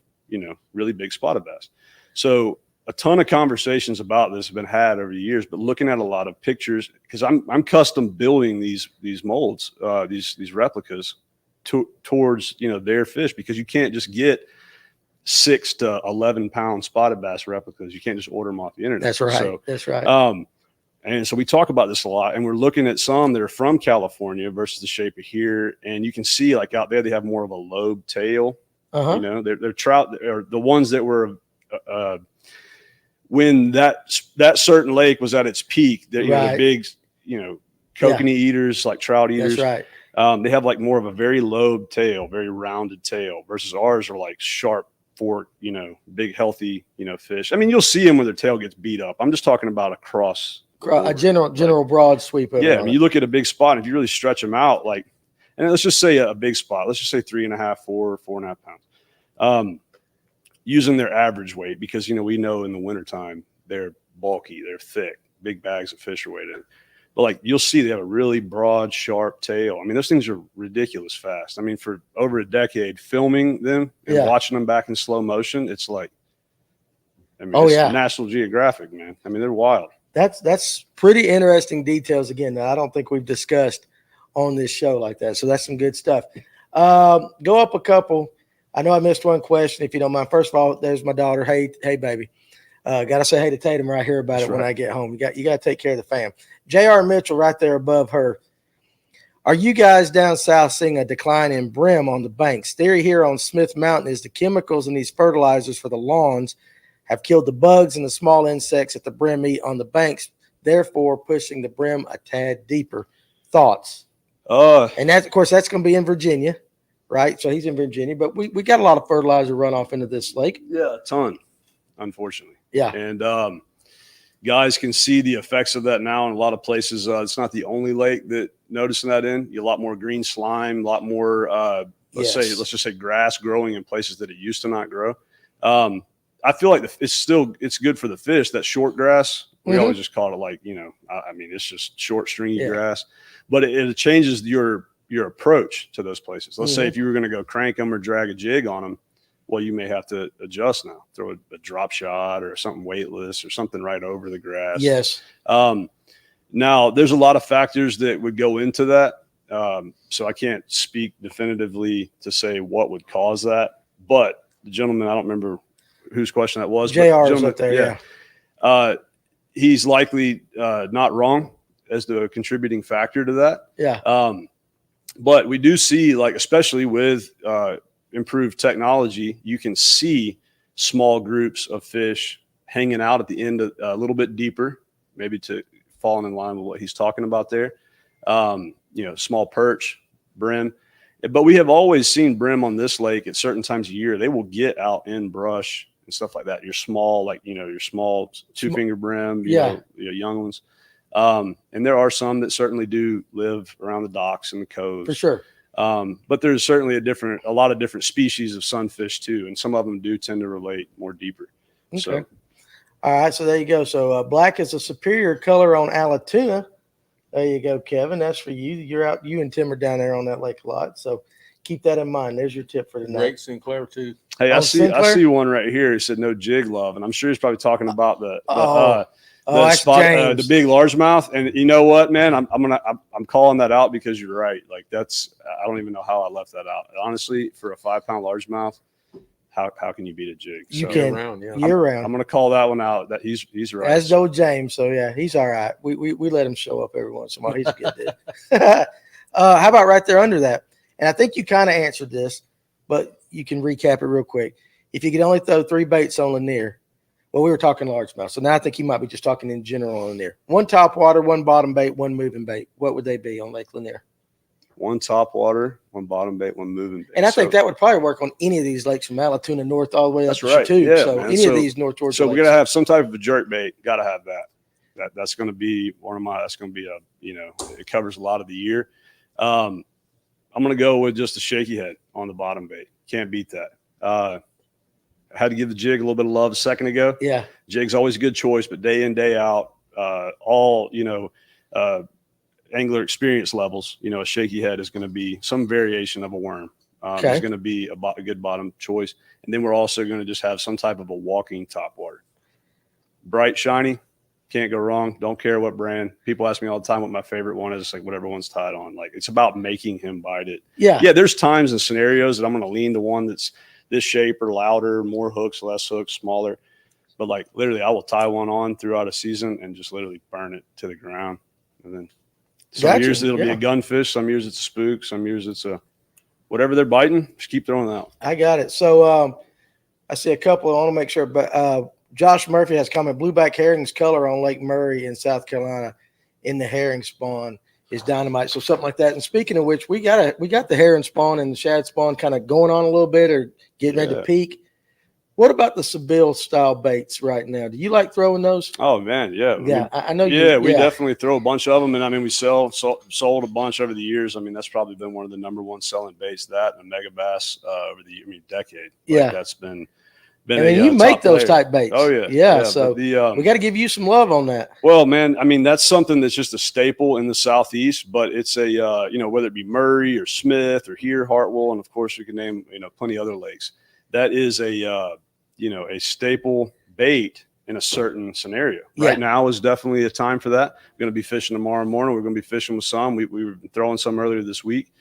really big spotted bass. So a ton of conversations about this have been had over the years, but looking at a lot of pictures, because I'm custom building these molds, these replicas towards, their fish, because you can't just get 6 to 11 pound spotted bass replicas. You can't just order them off the internet. That's right. So, that's right. And so we talk about this a lot, and we're looking at some that are from California versus the shape of here. And you can see, like, out there, they have more of a lobe tail. They're trout, or the ones that were when that certain lake was at its peak. That the big, kokanee eaters, like trout eaters. That's right. They have like more of a very lobe tail, very rounded tail, versus ours are like sharp fork, big healthy, fish. I mean, you'll see them when their tail gets beat up. I'm just talking about across a general broad sweep. Yeah, I mean, you look at a big spot, if you really stretch them out, like, and let's just say a big spot, let's just say 3.5, 4.5 pounds, using their average weight, because, we know in the wintertime, they're bulky, they're thick, big bags of fish are weighted in. But, like, you'll see they have a really broad, sharp tail. I mean, those things are ridiculous fast. I mean, for over a decade, filming them and watching them back in slow motion, it's like, I mean, it's National Geographic, man. I mean, they're wild. That's pretty interesting details, again, that I don't think we've discussed on this show like that. So that's some good stuff. Go up a couple. I know I missed one question, if you don't mind. First of all, there's my daughter. Hey, baby. Got to say hey to Tatum right here about it when I get home. You got to take care of the fam. J.R. Mitchell right there above her. Are you guys down south seeing a decline in brim on the banks? Theory here on Smith Mountain is the chemicals in these fertilizers for the lawns have killed the bugs and the small insects that the brim eat on the banks, therefore pushing the brim a tad deeper. Thoughts? And that, of course, that's going to be in Virginia, right? So he's in Virginia, but we got a lot of fertilizer runoff into this lake. Yeah, a ton, unfortunately. Yeah. And guys can see the effects of that now in a lot of places. It's not the only lake that noticing that in. A lot more green slime, a lot more, let's just say grass growing in places that it used to not grow. I feel like it's good for the fish. That short grass, we always just call it, like, I mean, it's just short, stringy grass, but it changes your approach to those places. Let's say if you were going to go crank them or drag a jig on them, well, you may have to adjust now, throw a drop shot or something weightless or something right over the grass. Yes. Now there's a lot of factors that would go into that. So I can't speak definitively to say what would cause that, but the gentleman, I don't remember whose question that was. JR is up there. Yeah. He's likely not wrong as the contributing factor to that. Yeah. But we do see, like, especially with improved technology, you can see small groups of fish hanging out at the end a little bit deeper, maybe to fall in line with what he's talking about there. Small perch, brim. But we have always seen brim on this lake at certain times of year. They will get out in brush and stuff like that. Your small, like, your small 2-finger brim, young ones. And there are some that certainly do live around the docks and the coves. For sure. But there's certainly a lot of different species of sunfish too, and some of them do tend to relate more deeper. Okay. So, all right, so there you go. So black is a superior color on Alatoona. There you go, Kevin. That's for you. You and Tim are down there on that lake a lot, so keep that in mind. There's your tip for tonight. Greg Sinclair too. hey, I Sinclair? see one right here. He said no jig love, and I'm sure he's probably talking about the that's James. the big largemouth. And you know what, man, I'm calling that out because you're right. Like I don't even know how I left that out. Honestly, for a 5-pound largemouth, how can you beat a jig? You So, can year round. I'm going to call that one out. That he's right. As though James. So yeah, he's all right. We let him show up every once in a while. He's a good dude. How about right there under that? And I think you kind of answered this, but you can recap it real quick. If you could only throw 3 baits on Lanier, well, we were talking largemouth. So now I think you might be just talking in general on Lanier. 1 topwater, 1 bottom bait, 1 moving bait. What would they be on Lake Lanier? 1 topwater, 1 bottom bait, 1 moving bait. And I think that would probably work on any of these lakes from Alatoona north all the way up That's to right. Chattooga. Yeah, so man. any of these north towards So the we're lakes. gonna have some type of a jerk bait. Got to have that. That's going to be one of my. That's going to be it covers a lot of the year. I'm going to go with just a shaky head on the bottom bait. Can't beat that. I had to give the jig a little bit of love a second ago. Yeah, Jig's always a good choice, but day in, day out, all angler experience levels, a shaky head is going to be some variation of a worm. It's going to be a good bottom choice. And then we're also going to just have some type of a walking topwater. Bright, shiny, can't go wrong. Don't care what brand. People ask me all the time what my favorite one is. It's like whatever one's tied on. Like it's about making him bite it. yeah. There's times and scenarios that I'm going to lean to one that's this shape or louder, more hooks, less hooks, smaller. But like literally I will tie one on throughout a season and just literally burn it to the ground. And then some years it'll be a gunfish. Some years it's a spook. Some years it's a whatever they're biting. Just keep throwing it out. I got it. So I see a couple. I want to make sure, but Josh Murphy has comment. Blueback herring's color on Lake Murray in South Carolina in the herring spawn is dynamite. So something like that. And speaking of which, we got the herring spawn and the shad spawn kind of going on a little bit or getting ready to peak. What about the Seville style baits right now? Do you like throwing those? Oh man, yeah. Yeah, I know. We definitely throw a bunch of them, and I mean we sold a bunch over the years. I mean that's probably been one of the number one selling baits. That and mega bass over the decade. Yeah, that's been. You make those type baits. Oh yeah, yeah. So we got to give you some love on that. Well, man, I mean that's something that's just a staple in the Southeast. But it's a whether it be Murray or Smith or here Hartwell, and of course we can name plenty other lakes. That is a staple bait in a certain scenario. Yeah. Right now is definitely a time for that. We're going to be fishing tomorrow morning. We're going to be fishing with some. We were throwing some earlier this week.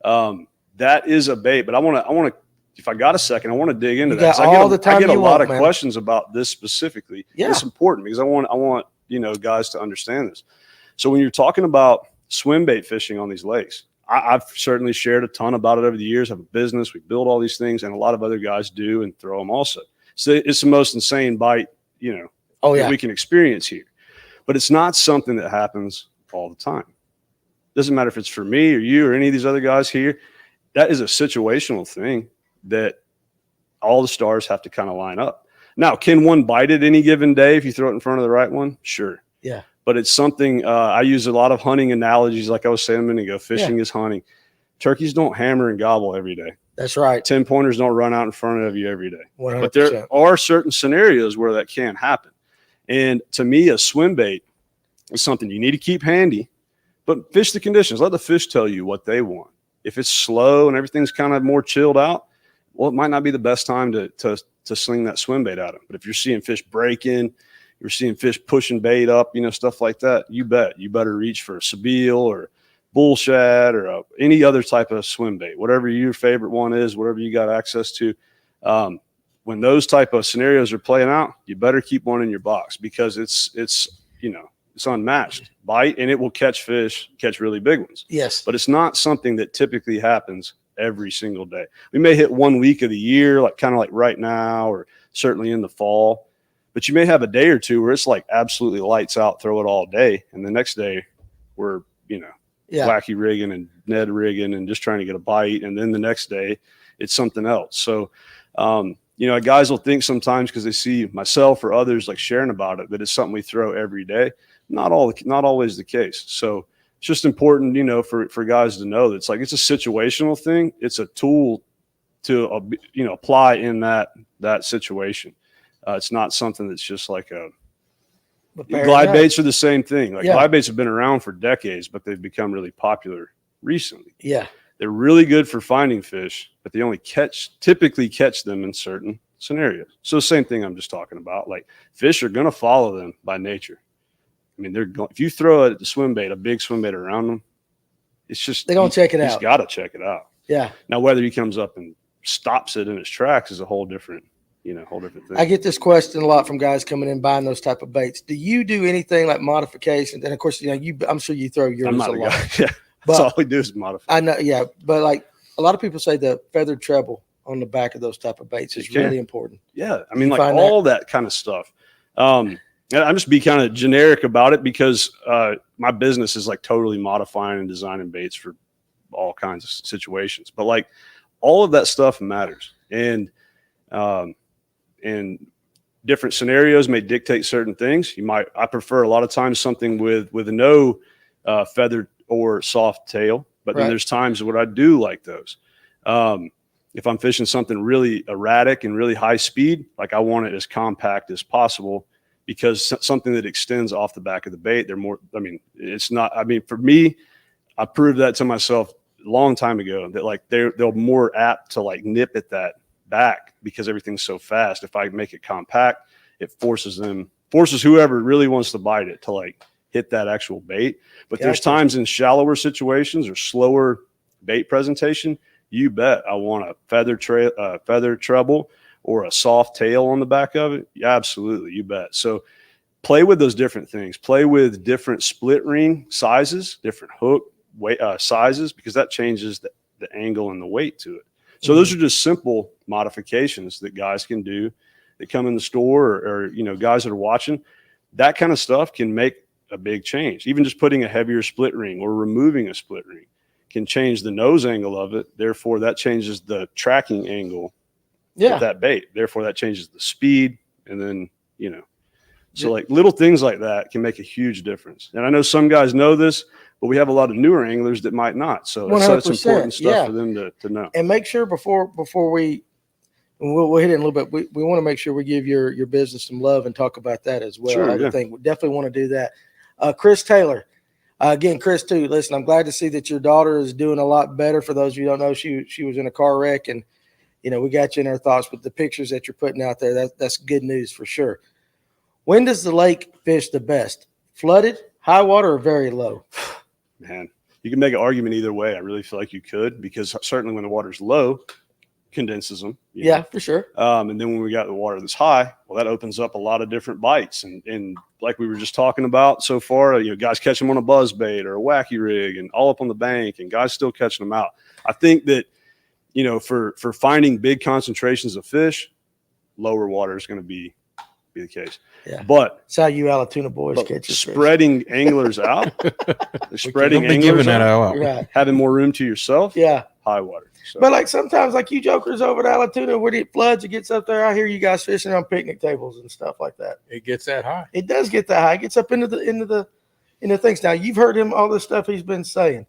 That is a bait, but I want to. If I got a second, I want to dig into that. I get a lot of questions about this specifically. Yeah. It's important because I want guys to understand this. So when you're talking about swim bait fishing on these lakes, I've certainly shared a ton about it over the years. I have a business. We build all these things, and a lot of other guys do and throw them also. So it's the most insane bite, that we can experience here. But it's not something that happens all the time. Doesn't matter if it's for me or you or any of these other guys here. That is a situational thing that all the stars have to kind of line up. Now, can one bite it any given day if you throw it in front of the right one? Sure. Yeah. But it's something I use a lot of hunting analogies. Like I was saying a minute ago, fishing is hunting. Turkeys don't hammer and gobble every day. That's right. 10-pointers don't run out in front of you every day. 100%. But there are certain scenarios where that can happen. And to me, a swim bait is something you need to keep handy, but fish the conditions. Let the fish tell you what they want. If it's slow and everything's kind of more chilled out, well, it might not be the best time to sling that swim bait at them. But if you're seeing fish breaking, you're seeing fish pushing bait up, stuff like that, you better reach for a Sebile or bull shad or any other type of swim bait, whatever your favorite one is, whatever you got access to. When those type of scenarios are playing out, you better keep one in your box because it's unmatched. Bite and it will catch really big ones. Yes. But it's not something that typically happens every single day. We may hit 1 week of the year, like kind of like right now, or certainly in the fall, but you may have a day or two where it's like absolutely lights out, throw it all day. And the next day we're, wacky rigging and Ned rigging and just trying to get a bite. And then the next day it's something else. So, guys will think sometimes because they see myself or others like sharing about it, that it's something we throw every day. Not always the case. So it's just important, you know, for guys to know that it's like, it's a situational thing. It's a tool to, you know, apply in that situation. It's not something that's just like glide baits are the same thing. Like glide baits have been around for decades, but they've become really popular recently. Yeah. They're really good for finding fish, but they only typically catch them in certain scenarios. So the same thing I'm just talking about, like fish are going to follow them by nature. I mean, if you throw a Swimbait, a big Swimbait around them, it's just, they're going to check it out. He's got to check it out. Yeah. Now, whether he comes up and stops it in its tracks is a whole different thing. I get this question a lot from guys coming in buying those type of baits. Do you do anything like modifications? And of course, you know, I'm sure you throw yours I'm not a lot. Guy. Yeah. That's all we do is modify. I know. Yeah. But like a lot of people say the feathered treble on the back of those type of baits is really important. Yeah. I mean, like all that kind of stuff. I'm just be kind of generic about it because my business is like totally modifying and designing baits for all kinds of situations. But like all of that stuff matters. And different scenarios may dictate certain things. I prefer a lot of times something with no feathered or soft tail, but then there's times when I do like those. If I'm fishing something really erratic and really high speed, like I want it as compact as possible because something that extends off the back of the bait, for me, I proved that to myself a long time ago that like they're more apt to like nip at that back because everything's so fast. If I make it compact, it forces whoever really wants to bite it to like hit that actual bait. But there's times in shallower situations or slower bait presentation, you bet I want a feather treble or a soft tail on the back of it. Yeah, absolutely. You bet. So play with those different things, play with different split ring sizes, different hook weight sizes, because that changes the angle and the weight to it. So those are just simple modifications that guys can do that come in the store or you know, guys that are watching. That kind of stuff can make a big change. Even just putting a heavier split ring or removing a split ring can change the nose angle of it. Therefore, that changes the tracking angle of that bait. Therefore, that changes the speed. And then, you know, so like little things like that can make a huge difference. And I know some guys know this, but we have a lot of newer anglers that might not. So that's important stuff for them to know. And make sure before we'll hit it in a little bit. We want to make sure we give your business some love and talk about that as well. Sure, I think we definitely want to do that. Chris Taylor, again, Chris too. Listen, I'm glad to see that your daughter is doing a lot better. For those of you who don't know, she was in a car wreck, and you know we got you in our thoughts. But the pictures that you're putting out there, that's good news for sure. When does the lake fish the best? Flooded, high water, or very low? Man, you can make an argument either way. I really feel like you could, because certainly when the water's low, condenses them. Yeah, know? For sure. And then when we got the water that's high, well, that opens up a lot of different bites. And like we were just talking about so far, you know, guys catch them on a buzz bait or a wacky rig and all up on the bank, and guys still catching them out. I think that, you know, for finding big concentrations of fish, lower water is going to be the case. Yeah. But that's how you Alatoona boys catch your spreading fish. Anglers out. Spreading anglers out. Right. Having more room to yourself. Yeah. High water. So. But like sometimes, like you jokers over at Alatoona, when it floods, it gets up there. I hear you guys fishing on picnic tables and stuff like that. It gets that high. It does get that high. It gets up into the things. Now you've heard him all the stuff he's been saying.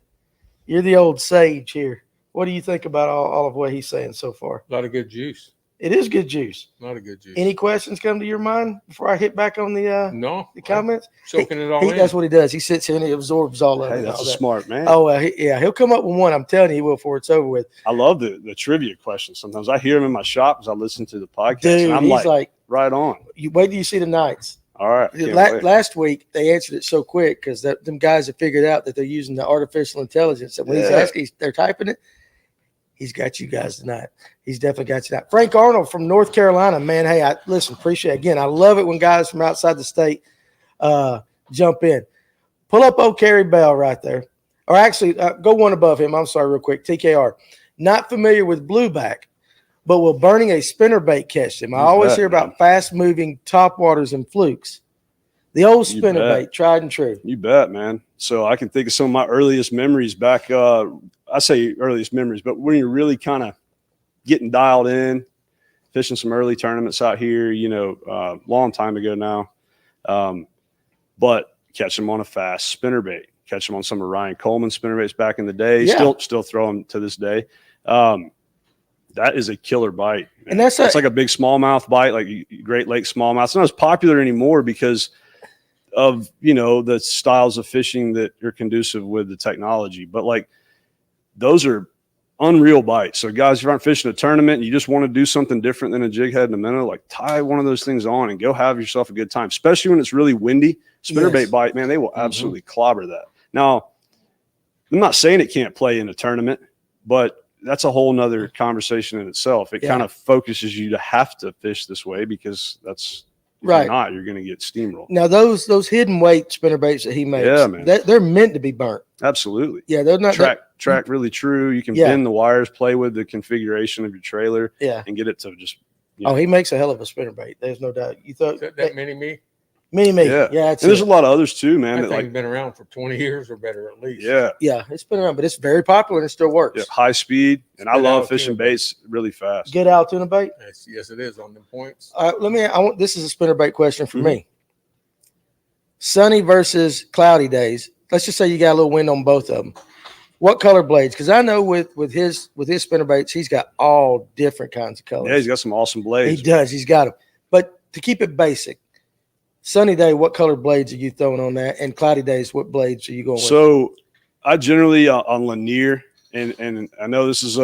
You're the old sage here. What do you think about all of what he's saying so far? A lot of good juice. It is good juice. A lot of good juice. Any questions come to your mind before I hit back on the comments? Soaking it all in. That's what he does. He sits here and he absorbs all of it. Hey, that's a smart man. Oh, he'll come up with one. I'm telling you, he will before it's over with. I love the trivia questions. Sometimes I hear him in my shop as I listen to the podcast. Dude, and I'm like, right on. You wait till you see the nights. All right. Last week, they answered it so quick because them guys have figured out that they're using the artificial intelligence. And when he's asking, they're typing it. He's got you guys tonight. He's definitely got you tonight. Frank Arnold from North Carolina, man. Hey, appreciate it. Again, I love it when guys from outside the state jump in. Pull up old Kerry Bell right there. Or actually, go one above him. I'm sorry, real quick. TKR. Not familiar with blueback, but will burning a spinnerbait catch them? I always hear about fast-moving topwaters and flukes. The old spinnerbait, tried and true. You bet, man. So I can think of some of my earliest memories back. I say earliest memories, but when you're really kind of getting dialed in, fishing some early tournaments out here, you know, long time ago now. But catch them on a fast spinnerbait. catch them on some of Ryan Coleman's spinnerbaits back in the day. Yeah. Still throw them to this day. That is a killer bite. And it's like a big smallmouth bite, like Great Lake smallmouth. It's not as popular anymore because of, the styles of fishing that are conducive with the technology. But like those are unreal bites. So guys, if you aren't fishing a tournament and you just want to do something different than a jig head and a minnow, like tie one of those things on and go have yourself a good time, especially when it's really windy. Spinnerbait bite, man, they will absolutely clobber that. Now, I'm not saying it can't play in a tournament, but that's a whole nother conversation in itself. It kind of focuses you to have to fish this way because that's right. If you're not, you're going to get steamrolled. Now those hidden weight spinnerbaits that he makes, man, they're meant to be burnt. Absolutely. Yeah, they're not track really true. You can bend the wires, play with the configuration of your trailer, and get it to just. He makes a hell of a spinnerbait. There's no doubt. You thought that mini me. Mini-me. Yeah. And there's a lot of others too, man. That thing's been around for 20 years or better at least. Yeah, it's been around, but it's very popular and it still works. Yeah, high speed, and I love fishing baits really fast. Good Altoona bait? Yes, it is on them points. This is a spinnerbait question for me. Sunny versus cloudy days. Let's just say you got a little wind on both of them. What color blades? Because I know with his spinnerbaits, he's got all different kinds of colors. Yeah, he's got some awesome blades. He does. He's got them. But to keep it basic, sunny day, what color blades are you throwing on that? And cloudy days, what blades are you going with? So I generally on Lanier, and I know this is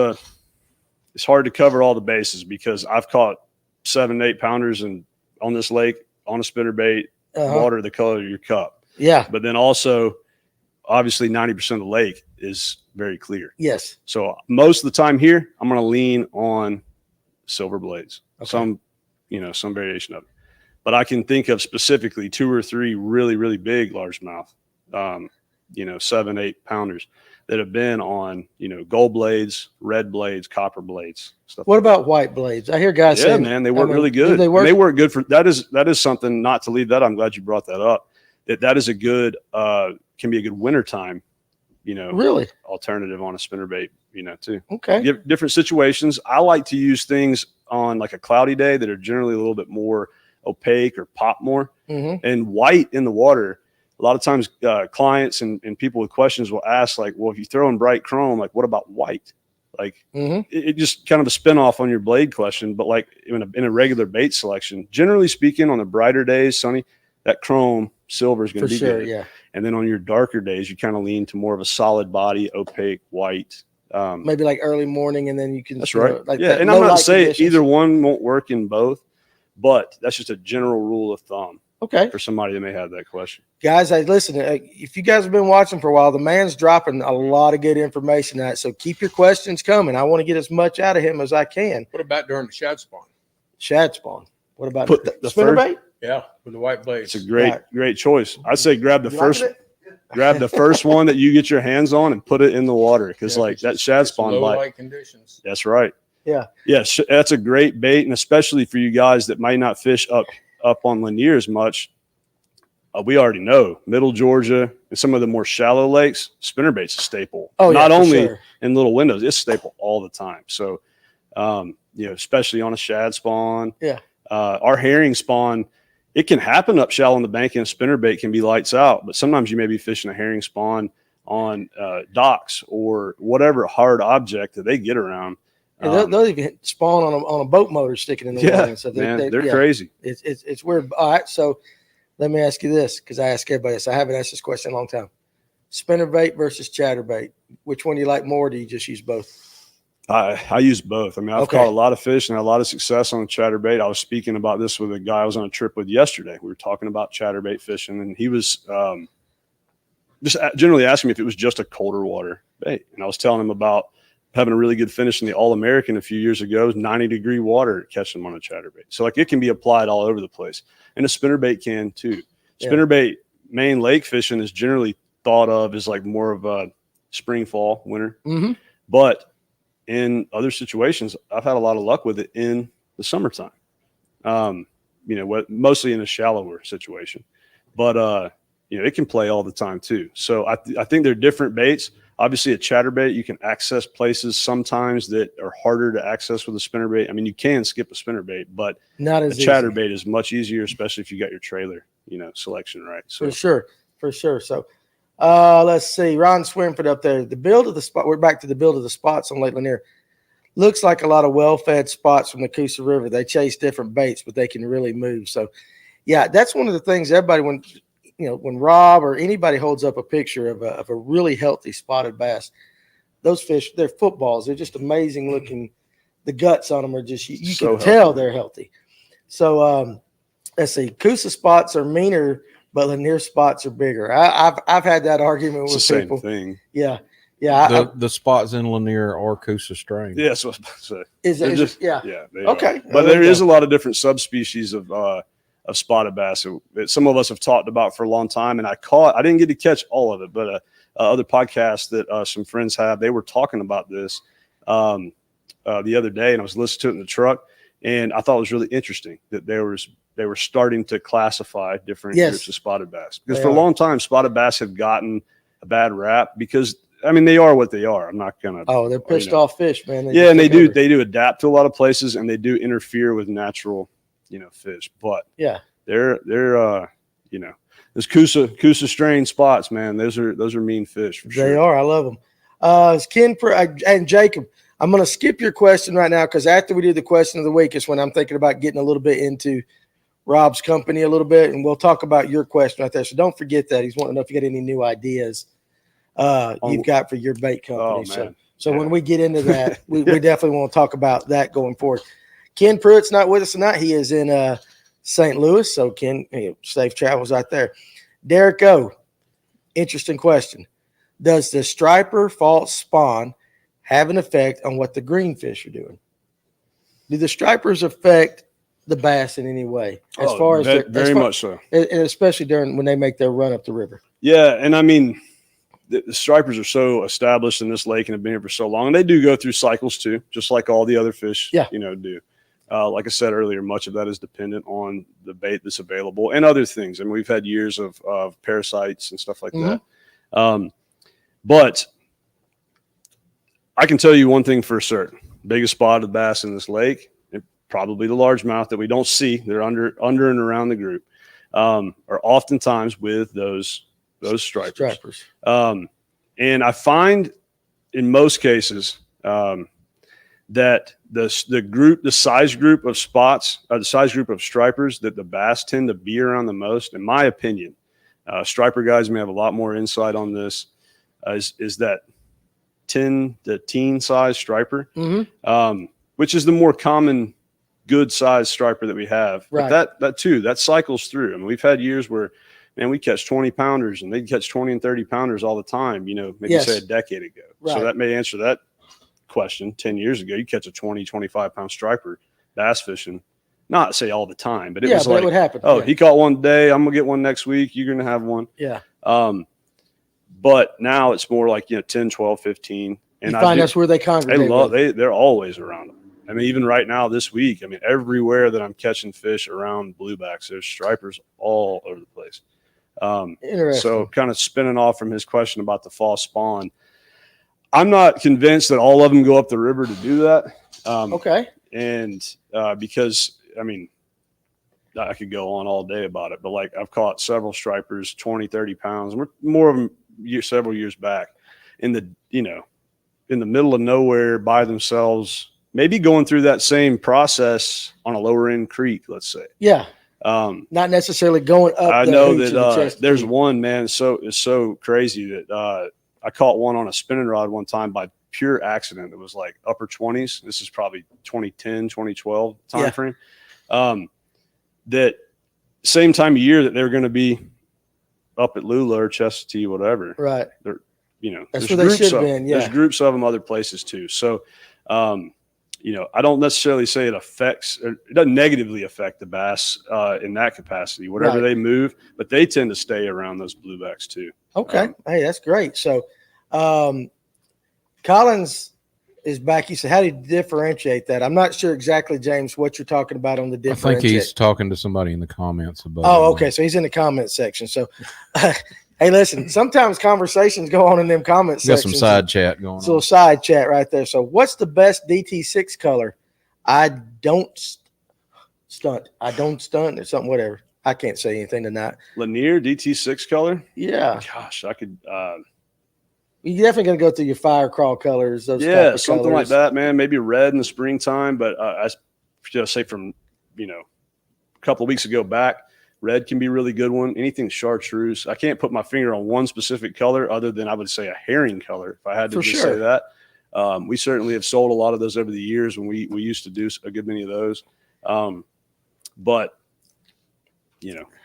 it's hard to cover all the bases because I've caught 7 to 8 pounders on this lake on a spinnerbait, water the color of your cup. Yeah. But then also, obviously, 90% of the lake is very clear. Yes. So most of the time here, I'm going to lean on silver blades. Okay. Some variation of it. But I can think of specifically 2 or 3 really, really big largemouth, 7, 8 pounders that have been on, gold blades, red blades, copper blades. Stuff. What about white blades? I hear guys saying, man, they work really good. They work good for that is something not to leave that. I'm glad you brought that up. That is a good can be a good wintertime, really alternative on a spinnerbait, too. Okay. Different situations. I like to use things on like a cloudy day that are generally a little bit more opaque or pop more, and white in the water. A lot of times clients and people with questions will ask like, well, if you throw in bright chrome, like what about white? Like it just kind of a spin off on your blade question. But like in a regular bait selection, generally speaking, on the brighter days, sunny, that chrome silver is going to be good. Yeah. And then on your darker days, you kind of lean to more of a solid body, opaque white. Maybe like early morning, and then you can. That's right. And I'm not saying either one won't work in both, but that's just a general rule of thumb. Okay. For somebody that may have that question. Guys, listen, if you guys have been watching for a while, the man's dropping a lot of good information out. So keep your questions coming. I want to get as much out of him as I can. What about during the shad spawn? Shad spawn. What about the spinnerbait? Yeah, with the white blades. It's a great choice. I'd say grab the first one that you get your hands on and put it in the water because that shad spawn low light conditions. That's right. Yeah. Yes, that's a great bait, and especially for you guys that might not fish up on Lanier as much. We already know Middle Georgia and some of the more shallow lakes, spinnerbait's a staple. Not only in little windows, it's a staple all the time. So, especially on a shad spawn. Yeah. Our herring spawn, it can happen up shallow on the bank, and a spinnerbait can be lights out. But sometimes you may be fishing a herring spawn on docks or whatever hard object that they get around. They'll even spawn on a boat motor sticking in the water. So they're crazy. It's weird. All right, so let me ask you this, because I ask everybody this. I haven't asked this question in a long time. Spinnerbait versus chatterbait. Which one do you like more? Or do you just use both? I use both. I mean, I've caught a lot of fish and had a lot of success on the chatterbait. I was speaking about this with a guy I was on a trip with yesterday. We were talking about chatterbait fishing, and he was just generally asking me if it was just a colder water bait. And I was telling him about having a really good finish in the All-American a few years ago, 90-degree water, catching them on a chatterbait. So like it can be applied all over the place. And a spinnerbait can too. Spinnerbait main lake fishing is generally thought of as like more of a spring, fall, winter. But in other situations, I've had a lot of luck with it in the summertime. Mostly in a shallower situation. But it can play all the time too. So I think they're different baits. Obviously, a chatterbait, you can access places sometimes that are harder to access with a spinnerbait. I mean, you can skip a spinnerbait, but not as a chatterbait is much easier, especially if you got your trailer, selection right. So for sure. So Let's see. Ron Swinford up there. The build of the spot. We're back to the build of the spots on Lake Lanier. Looks like a lot of well-fed spots from the Coosa River. They chase different baits, but they can really move. So, yeah, that's one of the things everybody, when Rob or anybody holds up a picture of a really healthy spotted bass, those fish, they're footballs. They're just amazing looking. The guts on them are just, you So can tell healthy. they're healthy. So, let's see. Coosa spots are meaner, but Lanier spots are bigger. I've had that argument It's with the same people. thing. Yeah. Yeah. The spots in Lanier are Coosa strain. Yeah, that's what I was about to say. Is They're it? just- Yeah. Yeah. They Okay. are. But There there you is go. a lot of different subspecies of spotted bass that some of us have talked about for a long time. And I didn't get to catch all of it, but other podcasts that some friends have, they were talking about this the other day, and I was listening to it in the truck, and I thought it was really interesting that they were starting to classify different Yes. groups of spotted bass, because They for a are. long time spotted bass have gotten a bad rap because, I mean, they are what they are. I'm not gonna. Oh, they're pissed off fish, man. Yeah, just and they take over. do adapt to a lot of places, and they do interfere with natural, fish. But Yeah. they're those Coosa strain spots, man. Those are mean fish for They sure. are. I love them. It's Ken and Jacob. I'm going to skip your question right now because after we do the question of the week is when I'm thinking about getting a little bit into Rob's company a little bit, and we'll talk about your question right there. So don't forget that. He's wanting to know if you got any new ideas you've got for your bait company. Oh, man. So Yeah. when we get into that, we definitely want to talk about that going forward. Ken Pruitt's not with us tonight. He is in St. Louis. So Ken, safe travels out there. Derek O, interesting question. Does the striper false spawn have an effect on what the greenfish are doing? Do the stripers affect the bass in any way? As far as very much so. and especially when they make their run up the river. Yeah, and I mean, the stripers are so established in this lake and have been here for so long. And they do go through cycles too, just like all the other fish, do. Like I said earlier, much of that is dependent on the bait that's available and other things. And we've had years of parasites and stuff like that. But I can tell you one thing for certain: biggest spotted bass in this lake, and probably the largemouth that we don't see, they're under and around the group, are oftentimes with those stripers. And I find in most cases that the size group of spots, the size group of stripers that the bass tend to be around the most, in my opinion, striper guys may have a lot more insight on this, is that 10 to teen size striper, which is the more common good size striper that we have. Right. But that cycles through. I mean, we've had years where, man, we catch 20 pounders and they'd catch 20 and 30 pounders all the time, maybe say a decade ago. Right. So that may answer that question. 10 years ago, you catch a 20, 25 pound striper bass fishing, not say all the time, but it was like, it would happen. oh, he caught one today, I'm gonna get one next week, you're gonna have one. Yeah. But now it's more like 10, 12, 15. And you find that's where they congregate. They're always around them. I mean, even right now this week, I mean, everywhere that I'm catching fish around bluebacks, there's stripers all over the place. Interesting. So kind of spinning off from his question about the false spawn, I'm not convinced that all of them go up the river to do that. Okay. And because, I mean, I could go on all day about it, but like I've caught several stripers, 20, 30 pounds, more of them several years back in the middle of nowhere by themselves, maybe going through that same process on a lower end creek, let's say. Yeah. Not necessarily going up. I know that there's one, man. It's so crazy that I caught one on a spinning rod one time by pure accident. It was like upper 20s. This is probably 2010, 2012 time frame. That same time of year that they're going to be up at Lula or Chestatee, whatever. Right. They're, that's where they should have been. Yeah. There's groups of them other places too. So, I don't necessarily say it doesn't negatively affect the bass in that capacity, whatever they move, but they tend to stay around those bluebacks too. Okay. Hey, that's great. So, Collins is back. He said, how do you differentiate that? I'm not sure exactly, James, what you're talking about on the I differentiate. think he's talking to somebody in the comments about Oh, okay. So he's in the comment section. So, hey, listen, sometimes conversations go on in them comment Got sections. some side chat going It's a little on. side chat right there. So what's the best DT6 color? I don't stunt or something, whatever. I can't say anything tonight. Lanier DT6 color. Yeah. Gosh, I could. You're definitely going to go through your fire crawl colors, those type Yeah, of something like colors. that, man. Maybe red in the springtime, but I just say from a couple of weeks ago back, red can be a really good one. Anything chartreuse. I can't put my finger on one specific color other than I would say a herring color if I had to For just sure. say that. We certainly have sold a lot of those over the years when we used to do a good many of those. But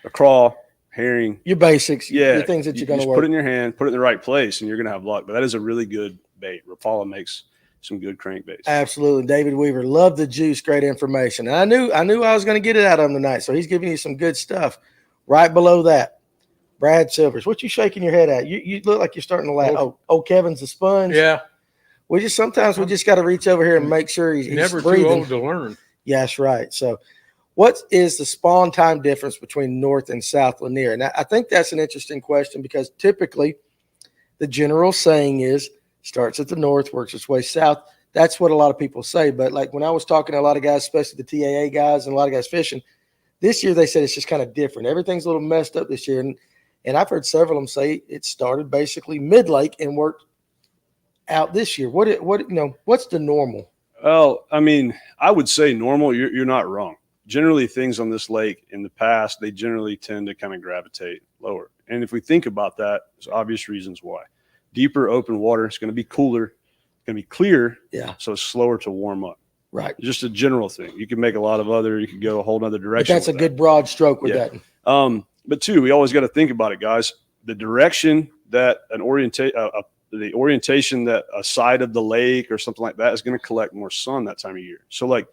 a craw, herring, Your basics, yeah, the things that you're going to just work. put it in your hand, put it in the right place, and you're going to have luck. But that is a really good bait. Rapala makes some good crankbaits. Absolutely. David Weaver, love the juice, great information. And I knew I was going to get it out of him tonight, so he's giving you some good stuff. Right below that, Brad Silvers. What you shaking your head at? You look like you're starting to laugh. Oh, Kevin's the sponge. Yeah. We just got to reach over here and make sure he's Never breathing. too old to learn. Yeah, that's right. So what is the spawn time difference between North and South Lanier? And I think that's an interesting question because typically the general saying is starts at the north, works its way south. That's what a lot of people say. But like when I was talking to a lot of guys, especially the TAA guys and a lot of guys fishing, this year they said it's just kind of different. Everything's a little messed up this year. And I've heard several of them say it started basically mid-lake and worked out this year. What's the normal? Well, I mean, I would say normal. You're not wrong. Generally, things on this lake in the past, they generally tend to kind of gravitate lower. And if we think about that, there's obvious reasons why. Deeper open water, it's going to be cooler, it's going to be clear. Yeah. So it's slower to warm up. Right. Just a general thing. You can make a lot of you could go a whole other But direction. that's a good broad stroke with Yeah. that. But two, we always got to think about it, guys. The direction that the orientation that a side of the lake or something like that is going to collect more sun that time of year. So like,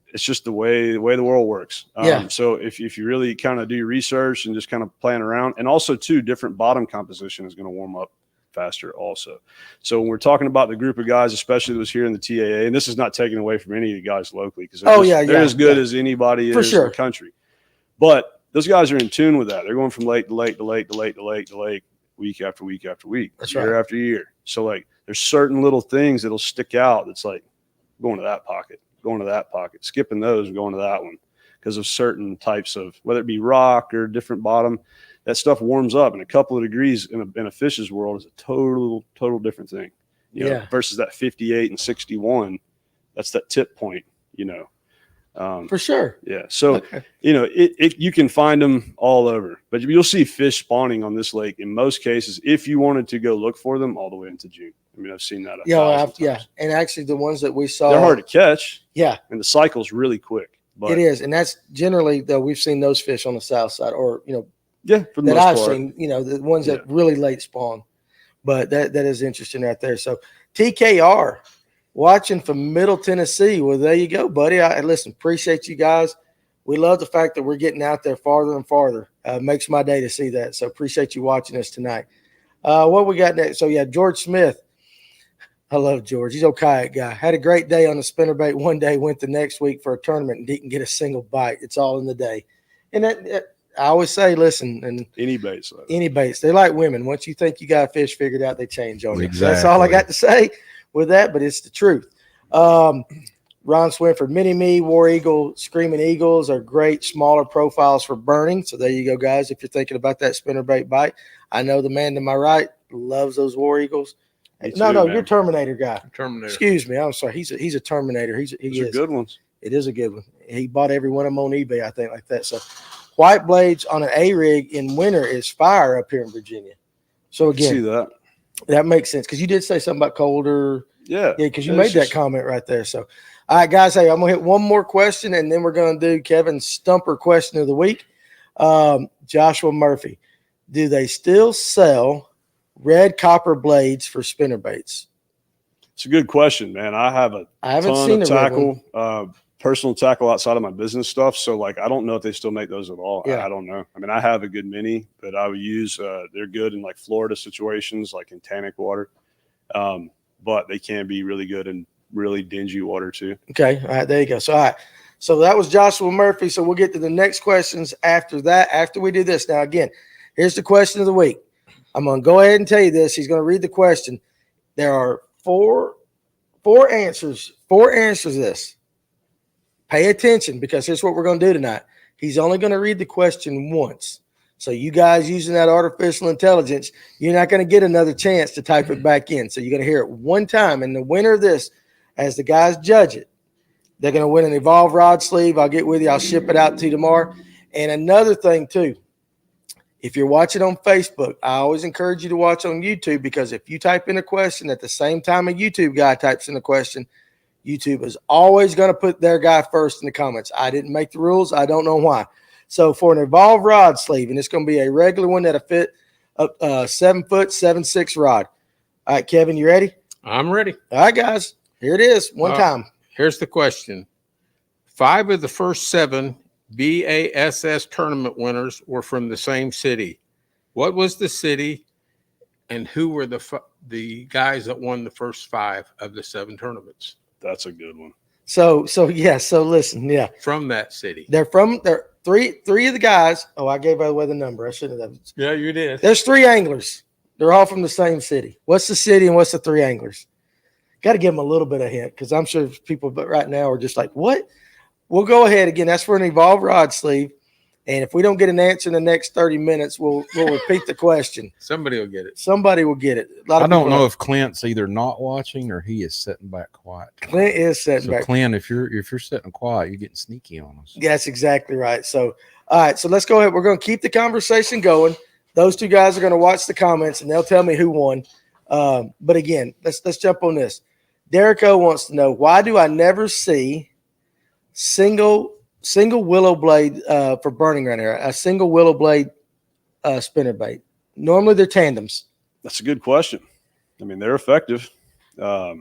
it's just the way the world works. Yeah. So if you really kind of do your research and just kind of playing around, and also too, different bottom composition is going to warm up faster also. So when we're talking about the group of guys, especially that was here in the TAA, and this is not taken away from any of the guys locally because they're as good as anybody For is sure. in the country. But those guys are in tune with that. They're going from lake to lake to lake to lake to lake to lake, week after week after week, That's year right. after year. So like there's certain little things that'll stick out that's like going to that pocket, going to that pocket, skipping those and going to that one because of certain types of, whether it be rock or different bottom, that stuff warms up. And a couple of degrees in a fish's world is a total different thing, versus that 58 and 61. That's that tip point, For sure. Yeah. So, Okay. you can find them all over, but you'll see fish spawning on this lake in most cases if you wanted to go look for them all the way into June. I mean, I've seen that. Yeah. And actually the ones that we saw. They're hard to catch. Yeah. And the cycle's really quick. But It is. And that's generally, though, we've seen those fish on the south side or, yeah, for the that most I've part. seen, the ones that really late spawn. But that is interesting right there. So TKR watching from Middle Tennessee. Well, there you go, buddy. Listen, appreciate you guys. We love the fact that we're getting out there farther and farther. Makes my day to see that. So appreciate you watching us tonight. What we got next? So yeah, George Smith. I love George. He's a kayak guy. Had a great day on the spinnerbait one day, went the next week for a tournament and didn't get a single bite. It's all in the day. And that I always say, listen, and Any baits. any baits, they're like women. Once you think you got a fish figured out, they change on you. Exactly. That's all I got to say with that, but it's the truth. Ron Swinford, Mini Me, War Eagle, Screaming Eagles are great smaller profiles for burning. So there you go, guys. If you're thinking about that spinnerbait bite, I know the man to my right loves those War Eagles. Me too, No, man. you're Terminator guy. Terminator. Excuse me. I'm sorry. He's a Terminator. He Those are is. good ones. It is a good one. He bought every one of them on eBay, I think, like that. So white blades on an A-rig in winter is fire up here in Virginia. So See again, that? that makes sense because you did say something about colder. Yeah. Yeah, because you It's made that just- comment right there. So, all right, guys, hey, I'm going to hit one more question, and then we're going to do Kevin's stumper question of the week. Joshua Murphy, do they still sell red copper blades for spinnerbaits? It's a good question, man. I have a I haven't ton seen of a red one. tackle, personal tackle outside of my business stuff. So like, I don't know if they still make those at all. Yeah. I don't know. I mean, I have a good mini that I would use. They're good in like Florida situations, like in tannic water. But they can be really good in really dingy water too. Okay. All right. There you go. So, all right. So that was Joshua Murphy. So we'll get to the next questions after that, after we do this. Now, again, here's the question of the week. I'm going to go ahead and tell you this. He's going to read the question. There are four answers to this. Pay attention because here's what we're going to do tonight. He's only going to read the question once. So you guys using that artificial intelligence, you're not going to get another chance to type it back in. So you're going to hear it one time. And the winner of this, as the guys judge it, they're going to win an Evolve rod sleeve. I'll get with you. I'll ship it out to you tomorrow. And another thing, too, if you're watching on Facebook, I always encourage you to watch on YouTube, because if you type in a question at the same time a YouTube guy types in a question, YouTube is always going to put their guy first in the comments. I didn't make the rules. I don't know why. So for an Evolve rod sleeve, and it's going to be a regular one that'll fit a 7 foot 7.6 rod. All right, Kevin, you ready? I'm ready. All right, guys, here it is. One time. Here's the question. 5 of the first 7 BASS tournament winners were from the same city. What was the city, and who were the guys that won the first 5 of the 7 tournaments? That's a good one. So listen, yeah. From that city. They're three of the guys. Oh, I gave away the number. I shouldn't have. Yeah, you did. There's 3 anglers. They're all from the same city. What's the city and what's the 3 anglers? Got to give them a little bit of hint, because I'm sure people right now are just like, what? We'll go ahead again. That's for an Evolve rod sleeve. And if we don't get an answer in the next 30 minutes, we'll repeat the question. Somebody will get it. Somebody will get it. I don't know if Clint's either not watching or he is sitting back quiet. Clint is sitting back. Clint, if you're sitting quiet, you're getting sneaky on us. That's exactly right. So, all right. So let's go ahead. We're going to keep the conversation going. Those 2 guys are going to watch the comments, and they'll tell me who won. But again, let's jump on this. Derek O wants to know, why do I never see single willow blade for burning around here? A single willow blade spinnerbait. Normally they're tandems. That's a good question. I mean, they're effective. I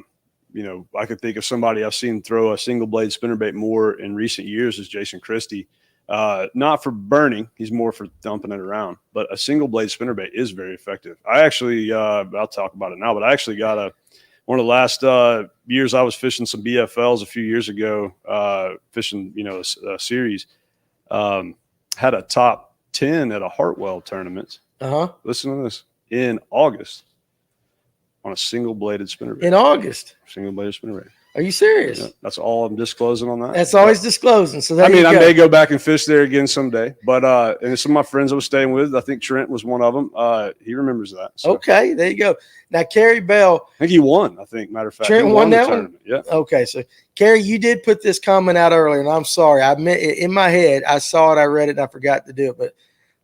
could think of somebody I've seen throw a single blade spinnerbait more in recent years is Jason Christie. Not for burning, he's more for dumping it around. But a single blade spinnerbait is very effective. I actually, I'll talk about it now, but I actually got one of the last years I was fishing some BFLs a few years ago, fishing, a series, had a top 10 at a Hartwell tournament. Listen to this. In August on a single-bladed spinnerbait. In August? Single-bladed spinnerbait. Are you serious? Yeah, that's all I'm disclosing on that. That's always disclosing. So I may go back and fish there again someday. But and some of my friends I was staying with, I think Trent was one of them. He remembers that. So. Okay, there you go. Now, Kerry Bell. I think he won, matter of fact. Trent won that one? Yeah. Okay, so, Kerry, you did put this comment out earlier, and I'm sorry. I meant it in my head. I saw it, I read it, and I forgot to do it. But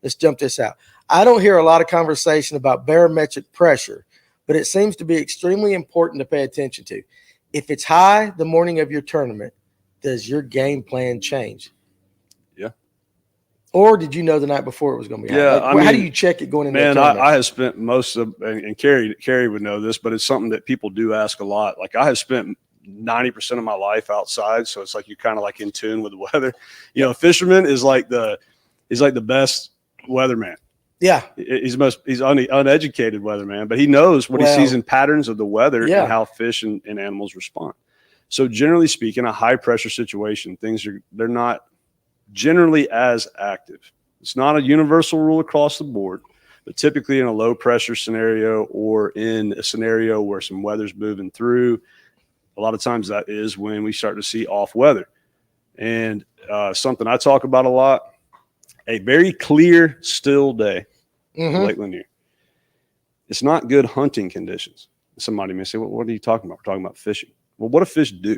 let's jump this out. I don't hear a lot of conversation about barometric pressure, but it seems to be extremely important to pay attention to. If it's high the morning of your tournament, does your game plan change? Yeah. Or did you know the night before it was going to be high? Yeah. How do you check it going into the tournament? tournament? I have spent most of, and Kerry would know this, but it's something that people do ask a lot. Like I have spent 90% of my life outside. So it's like you're kind of like in tune with the weather. A fisherman is like the best weatherman. Yeah, he's uneducated weatherman, but he knows what he sees in patterns of the weather and how fish and animals respond. So generally speaking, a high pressure situation, they're not generally as active. It's not a universal rule across the board, but typically in a low pressure scenario or in a scenario where some weather's moving through, a lot of times that is when we start to see off weather. And something I talk about a lot. A very clear, still day, Lake Lanier. It's not good hunting conditions. Somebody may say, well, what are you talking about? We're talking about fishing. Well, what do fish do?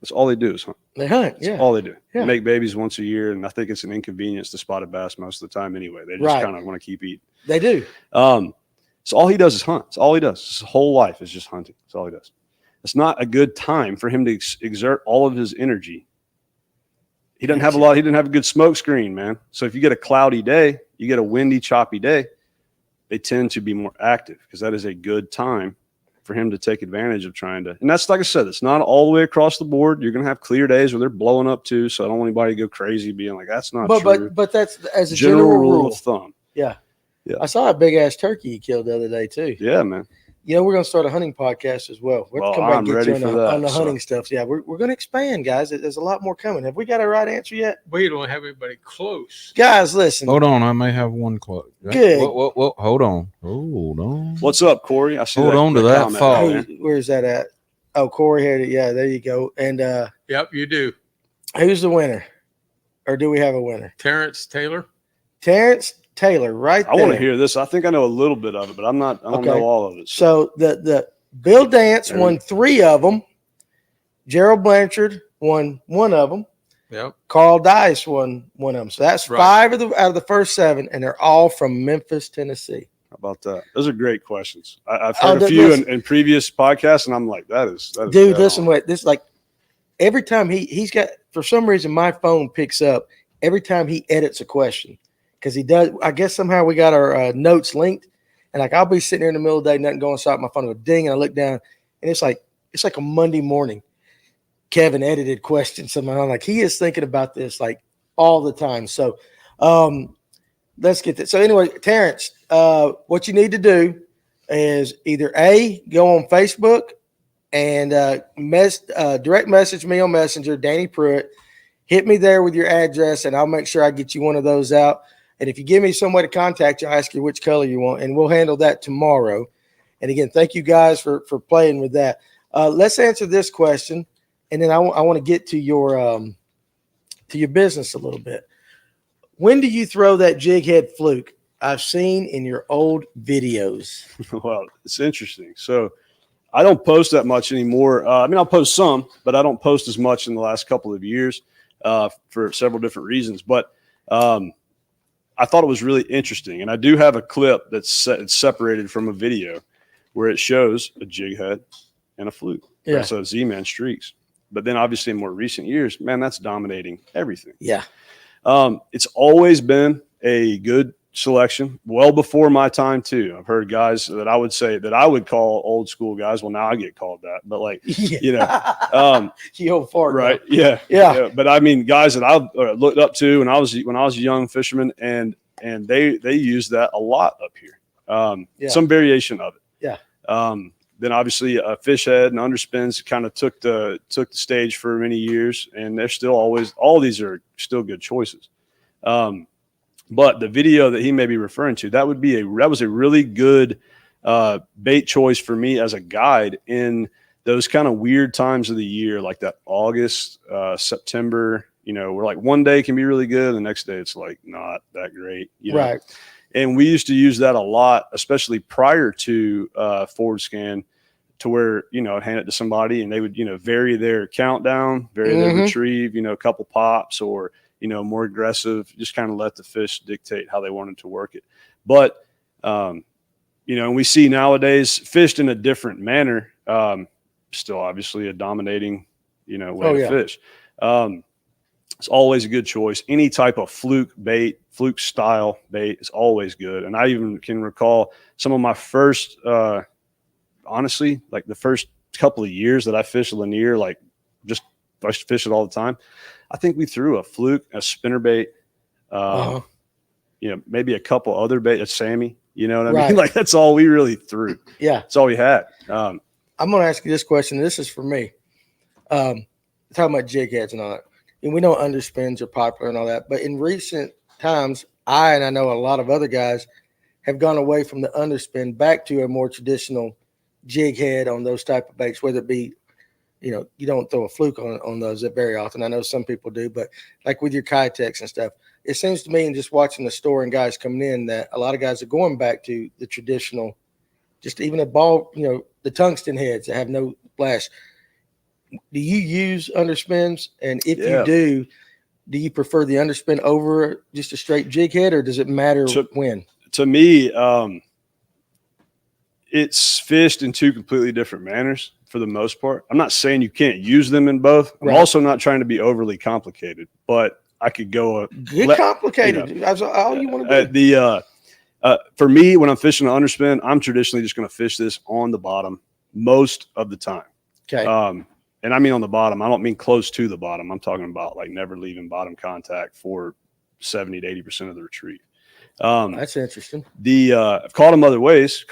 That's all they do is hunt. They hunt, That's all they do. Yeah. They make babies once a year, and I think it's an inconvenience to spotted bass most of the time anyway. They just kind of want to keep eating. They do. So all he does is hunt. That's all he does. His whole life is just hunting. That's all he does. It's not a good time for him to exert all of his energy. He doesn't have he didn't have a good smoke screen, man. So if you get a cloudy day, you get a windy, choppy day, they tend to be more active because that is a good time for him to take advantage of trying to. And that's, like I said, it's not all the way across the board. You're going to have clear days where they're blowing up too. So I don't want anybody to go crazy being like, that's not true. But that's as a general rule of thumb. Yeah. I saw a big ass turkey you killed the other day too. Yeah, man. We're going to start a hunting podcast as well. We're come back and get you on the hunting stuff. Yeah, we're going to expand, guys. There's a lot more coming. Have we got a right answer yet? We don't have anybody close. Guys, listen. Hold on. I may have one close. Good. Whoa, hold on. What's up, Corey? I see Hold on to that fall. Where's that at? Oh, Corey had it. Yeah, there you go. And yep, you do. Who's the winner? or do we have a winner? Terrence Taylor. Terrence Taylor, right there. I want to hear this. I think I know a little bit of it, but I don't know all of it. So the Bill Dance won 3 of them. Gerald Blanchard won 1 of them. Yep. Carl Dice won 1 of them. So that's 5 out of the first 7, and they're all from Memphis, Tennessee. How about that? Those are great questions. I've heard a few in previous podcasts, and I'm like, that is dude, listen, wait, this like every time he's got, for some reason, my phone picks up every time he edits a question. Because he does, I guess somehow we got our notes linked, and like I'll be sitting there in the middle of the day, nothing going on, my phone will ding, and I look down, and it's like a Monday morning. Kevin edited questions, so I'm like, he is thinking about this like all the time. So let's get this. So anyway, Terrence, what you need to do is either go on Facebook and direct message me on Messenger, Danny Pruitt. Hit me there with your address, and I'll make sure I get you one of those out. And if you give me some way to contact you, I'll ask you which color you want, and we'll handle that tomorrow. And again, thank you guys for playing with that. Let's answer this question, and then I want to get to your business a little bit. When do you throw that jig head fluke I've seen in your old videos? Well, it's interesting. So I don't post that much anymore. I'll post some, but I don't post as much in the last couple of years for several different reasons. But I thought it was really interesting. And I do have a clip that's separated from a video where it shows a jig head and a fluke. Yeah. So Z-Man streaks. But then obviously in more recent years, man, that's dominating everything. Yeah. It's always been a good selection, well before my time too. I've heard guys that I would say that I would call old school guys. Well, now I get called that, but like, you old fart, right? Yeah. But I mean, guys that I've looked up to when I was a young fisherman, and they use that a lot up here. Some variation of it. Yeah. Then obviously a fish head and underspins kind of took the stage for many years, and they're still always, all these are still good choices. But the video that he may be referring to, that was a really good bait choice for me as a guide in those kind of weird times of the year, like that August, September, where like one day can be really good, and the next day it's like not that great. Right. And we used to use that a lot, especially prior to Forage Scan, to where, I'd hand it to somebody and they would, vary their countdown, vary their retrieve, a couple pops, or, more aggressive, just kind of let the fish dictate how they wanted to work it. But, and we see nowadays fished in a different manner, still obviously a dominating, way to fish. It's always a good choice. Any type of fluke bait, fluke style bait is always good. And I even can recall some of my first, honestly, like the first couple of years that I fished Lanier, like just I used to fish it all the time. I think we threw a fluke, a spinnerbait, maybe a couple other bait, a Sammy, you know what I mean? Like that's all we really threw. Yeah. That's all we had. I'm going to ask you this question. This is for me. Talking about jig heads and all that. And we know underspins are popular and all that, but in recent times, I know a lot of other guys have gone away from the underspin back to a more traditional jig head on those type of baits, whether it be, you don't throw a fluke on those very often. I know some people do, but like with your Kitex and stuff, it seems to me, and just watching the store and guys coming in, that a lot of guys are going back to the traditional, just even a ball, the tungsten heads that have no flash. Do you use underspins? And if you do you prefer the underspin over just a straight jig head, or does it matter when? To me, it's fished in two completely different manners for the most part. I'm not saying you can't use them in both. I'm also not trying to be overly complicated, but I could go complicated. That's all you want to do. For me, when I'm fishing an underspin, I'm traditionally just going to fish this on the bottom most of the time. Okay. And I mean on the bottom. I don't mean close to the bottom. I'm talking about like never leaving bottom contact for 70 to 80% of the retrieve. That's interesting. I've caught them other ways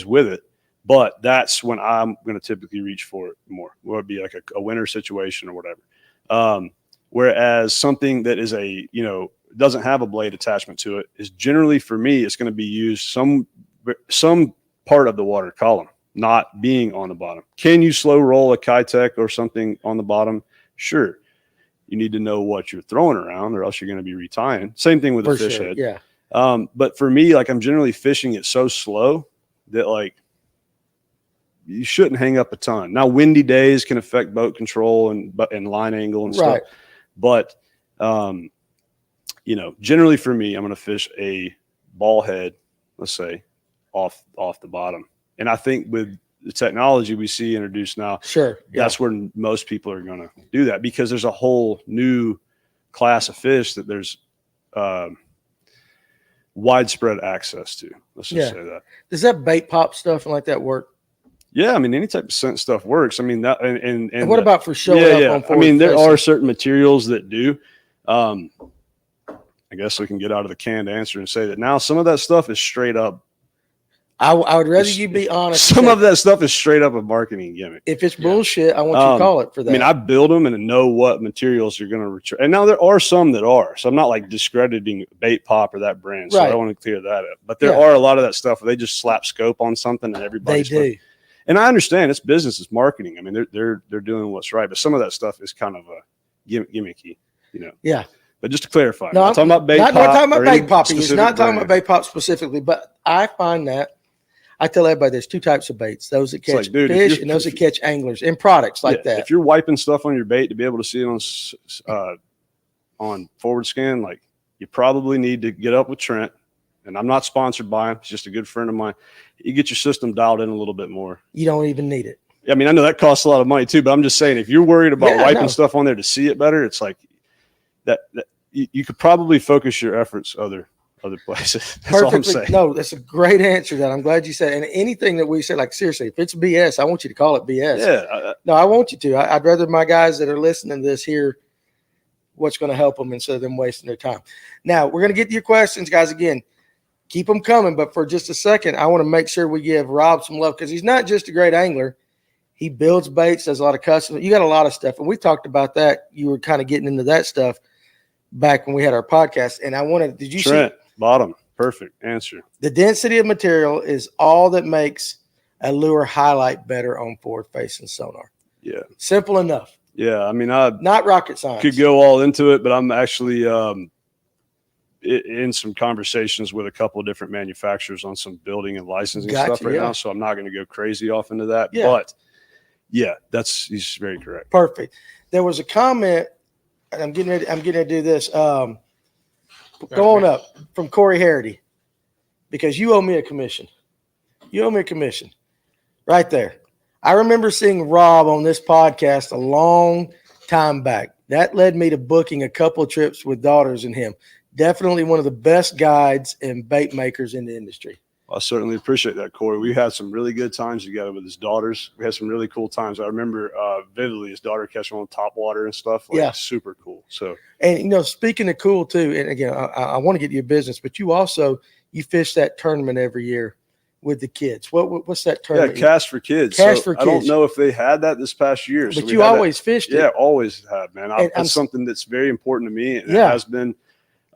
with it, but that's when I'm going to typically reach for it more. It would be like a winter situation or whatever. Whereas something that is doesn't have a blade attachment to it is generally, for me, it's going to be used some part of the water column, not being on the bottom. Can you slow roll a Kitech or something on the bottom? Sure. you need to know what you're throwing around, or else you're going to be retying. Same thing with For a fish sure. head. Yeah. But for me, like, I'm generally fishing it so slow that, like, you shouldn't hang up a ton. Now, windy days can affect boat control and line angle and stuff. But, you know, generally for me, I'm going to fish a ball head, let's say, off the bottom. And I think with the technology we see introduced now, that's where most people are going to do that, because there's a whole new class of fish that there's widespread access to. Let's just say that. Does that bait pop stuff and like that work? Yeah, I mean, any type of scent stuff works. I mean, that and what about for showing up on Forage? I mean, there are certain materials that do. I guess we can get out of the canned answer and say that now some of that stuff is straight up. I would rather you be honest. Some of that stuff is straight up a marketing gimmick. If it's bullshit, I want you to call it for that. I mean, I build them and know what materials you're going to retrieve. And now there are some that are. So I'm not like discrediting Bait Pop or that brand. So I don't want to clear that up. But there are a lot of that stuff where they just slap scope on something and everybody. They do. And I understand it's business, it's marketing. I mean, they're doing what's right. But some of that stuff is kind of a gimmicky, you know. Yeah. But just to clarify, no, I'm talking about Bait Pop. Not talking about Bait Pop. He's not talking about Bait Pop specifically. But I find that I tell everybody there's two types of baits: those that catch fish and those that catch anglers and products like that. If you're wiping stuff on your bait to be able to see it on Forward Scan, like, you probably need to get up with Trent. And I'm not sponsored by him; he's just a good friend of mine. You get your system dialed in a little bit more. You don't even need it. I mean, I know that costs a lot of money too, but I'm just saying, if you're worried about wiping stuff on there to see it better, it's like that you could probably focus your efforts other places. That's all I'm saying. No, that's a great answer. That I'm glad you said. And anything that we say, like, seriously, if it's BS, I want you to call it BS. Yeah. No, I want you to. I'd rather my guys that are listening to this hear what's going to help them instead of them wasting their time. Now, we're going to get to your questions, guys. Again, keep them coming. But for just a second, I want to make sure we give Rob some love, because he's not just a great angler. He builds baits, does a lot of custom. You got a lot of stuff. And we talked about that. You were kind of getting into that stuff back when we had our podcast. And I wanted, did you Trent, bottom, perfect answer. The density of material is all that makes a lure highlight better on forward facing sonar. Yeah. Simple enough. Yeah. I mean, I not rocket science. Could go all into it, but I'm actually in some conversations with a couple of different manufacturers on some building and licensing stuff right now. So I'm not going to go crazy off into that. Yeah. But yeah, he's very correct. Perfect. There was a comment, and I'm getting ready to do this. Go on up from Corey Harity, because you owe me a commission. You owe me a commission right there. I remember seeing Rob on this podcast a long time back. That led me to booking a couple of trips with Daughters and him. Definitely one of the best guides and bait makers in the industry. I certainly appreciate that, Corey. We had some really good times together with his daughters. We had some really cool times. I remember vividly his daughter catching on Topwater and stuff. Super cool. So, and, you know, speaking of cool too, and again, I want to get you a business, but you fish that tournament every year with the kids. What's that tournament? Yeah, Cast for Kids. Cast for Kids. I don't know if they had that this past year. But you always fished it. Yeah, always have, man. That's something that's very important to me, and it has been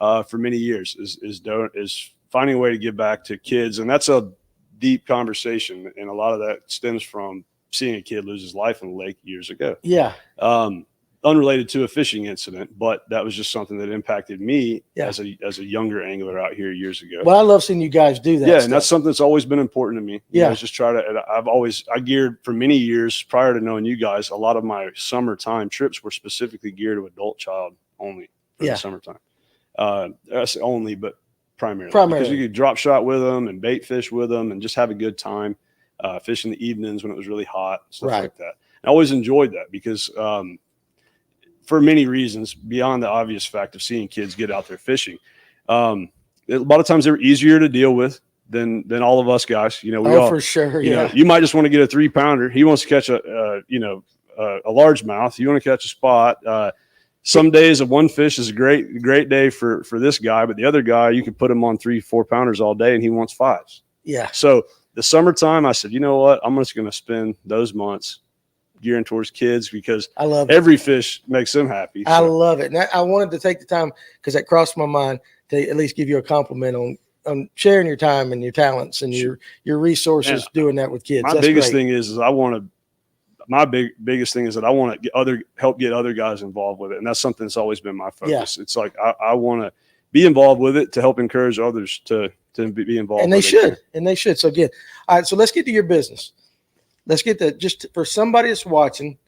for many years. Is finding a way to give back to kids. And that's a deep conversation. And a lot of that stems from seeing a kid lose his life in the lake years ago. Yeah. Unrelated to a fishing incident, but that was just something that impacted me as a younger angler out here years ago. Well, I love seeing you guys do that. Yeah. And that's something that's always been important to me. Yeah. Just try to, and I geared for many years prior to knowing you guys. A lot of my summertime trips were specifically geared to adult child only for the summertime. That's only, but primarily because you could drop shot with them and bait fish with them and just have a good time, fish in the evenings when it was really hot, stuff like that. I always enjoyed that because for many reasons beyond the obvious fact of seeing kids get out there fishing. A lot of times they were easier to deal with than all of us guys. You know, we all for sure. You know, you might just want to get a 3-pounder. He wants to catch a largemouth. You want to catch a spot. Some days of one fish is a great day for this guy, but the other guy, you could put him on 3-4 pounders all day and he wants 5s. Yeah. So the summertime, I said, you know what? I'm just going to spend those months gearing towards kids because I love every fish makes them happy. So. I love it. And I wanted to take the time because that crossed my mind to at least give you a compliment on sharing your time and your talents and your resources doing that with kids. My biggest thing is I want my biggest thing is that I want to help get other guys involved with it. And that's something that's always been my focus. It's like, I want to be involved with it to help encourage others to be involved. And they should. And they should. So again, all right, so let's get to your business. Let's get to, just for somebody that's watching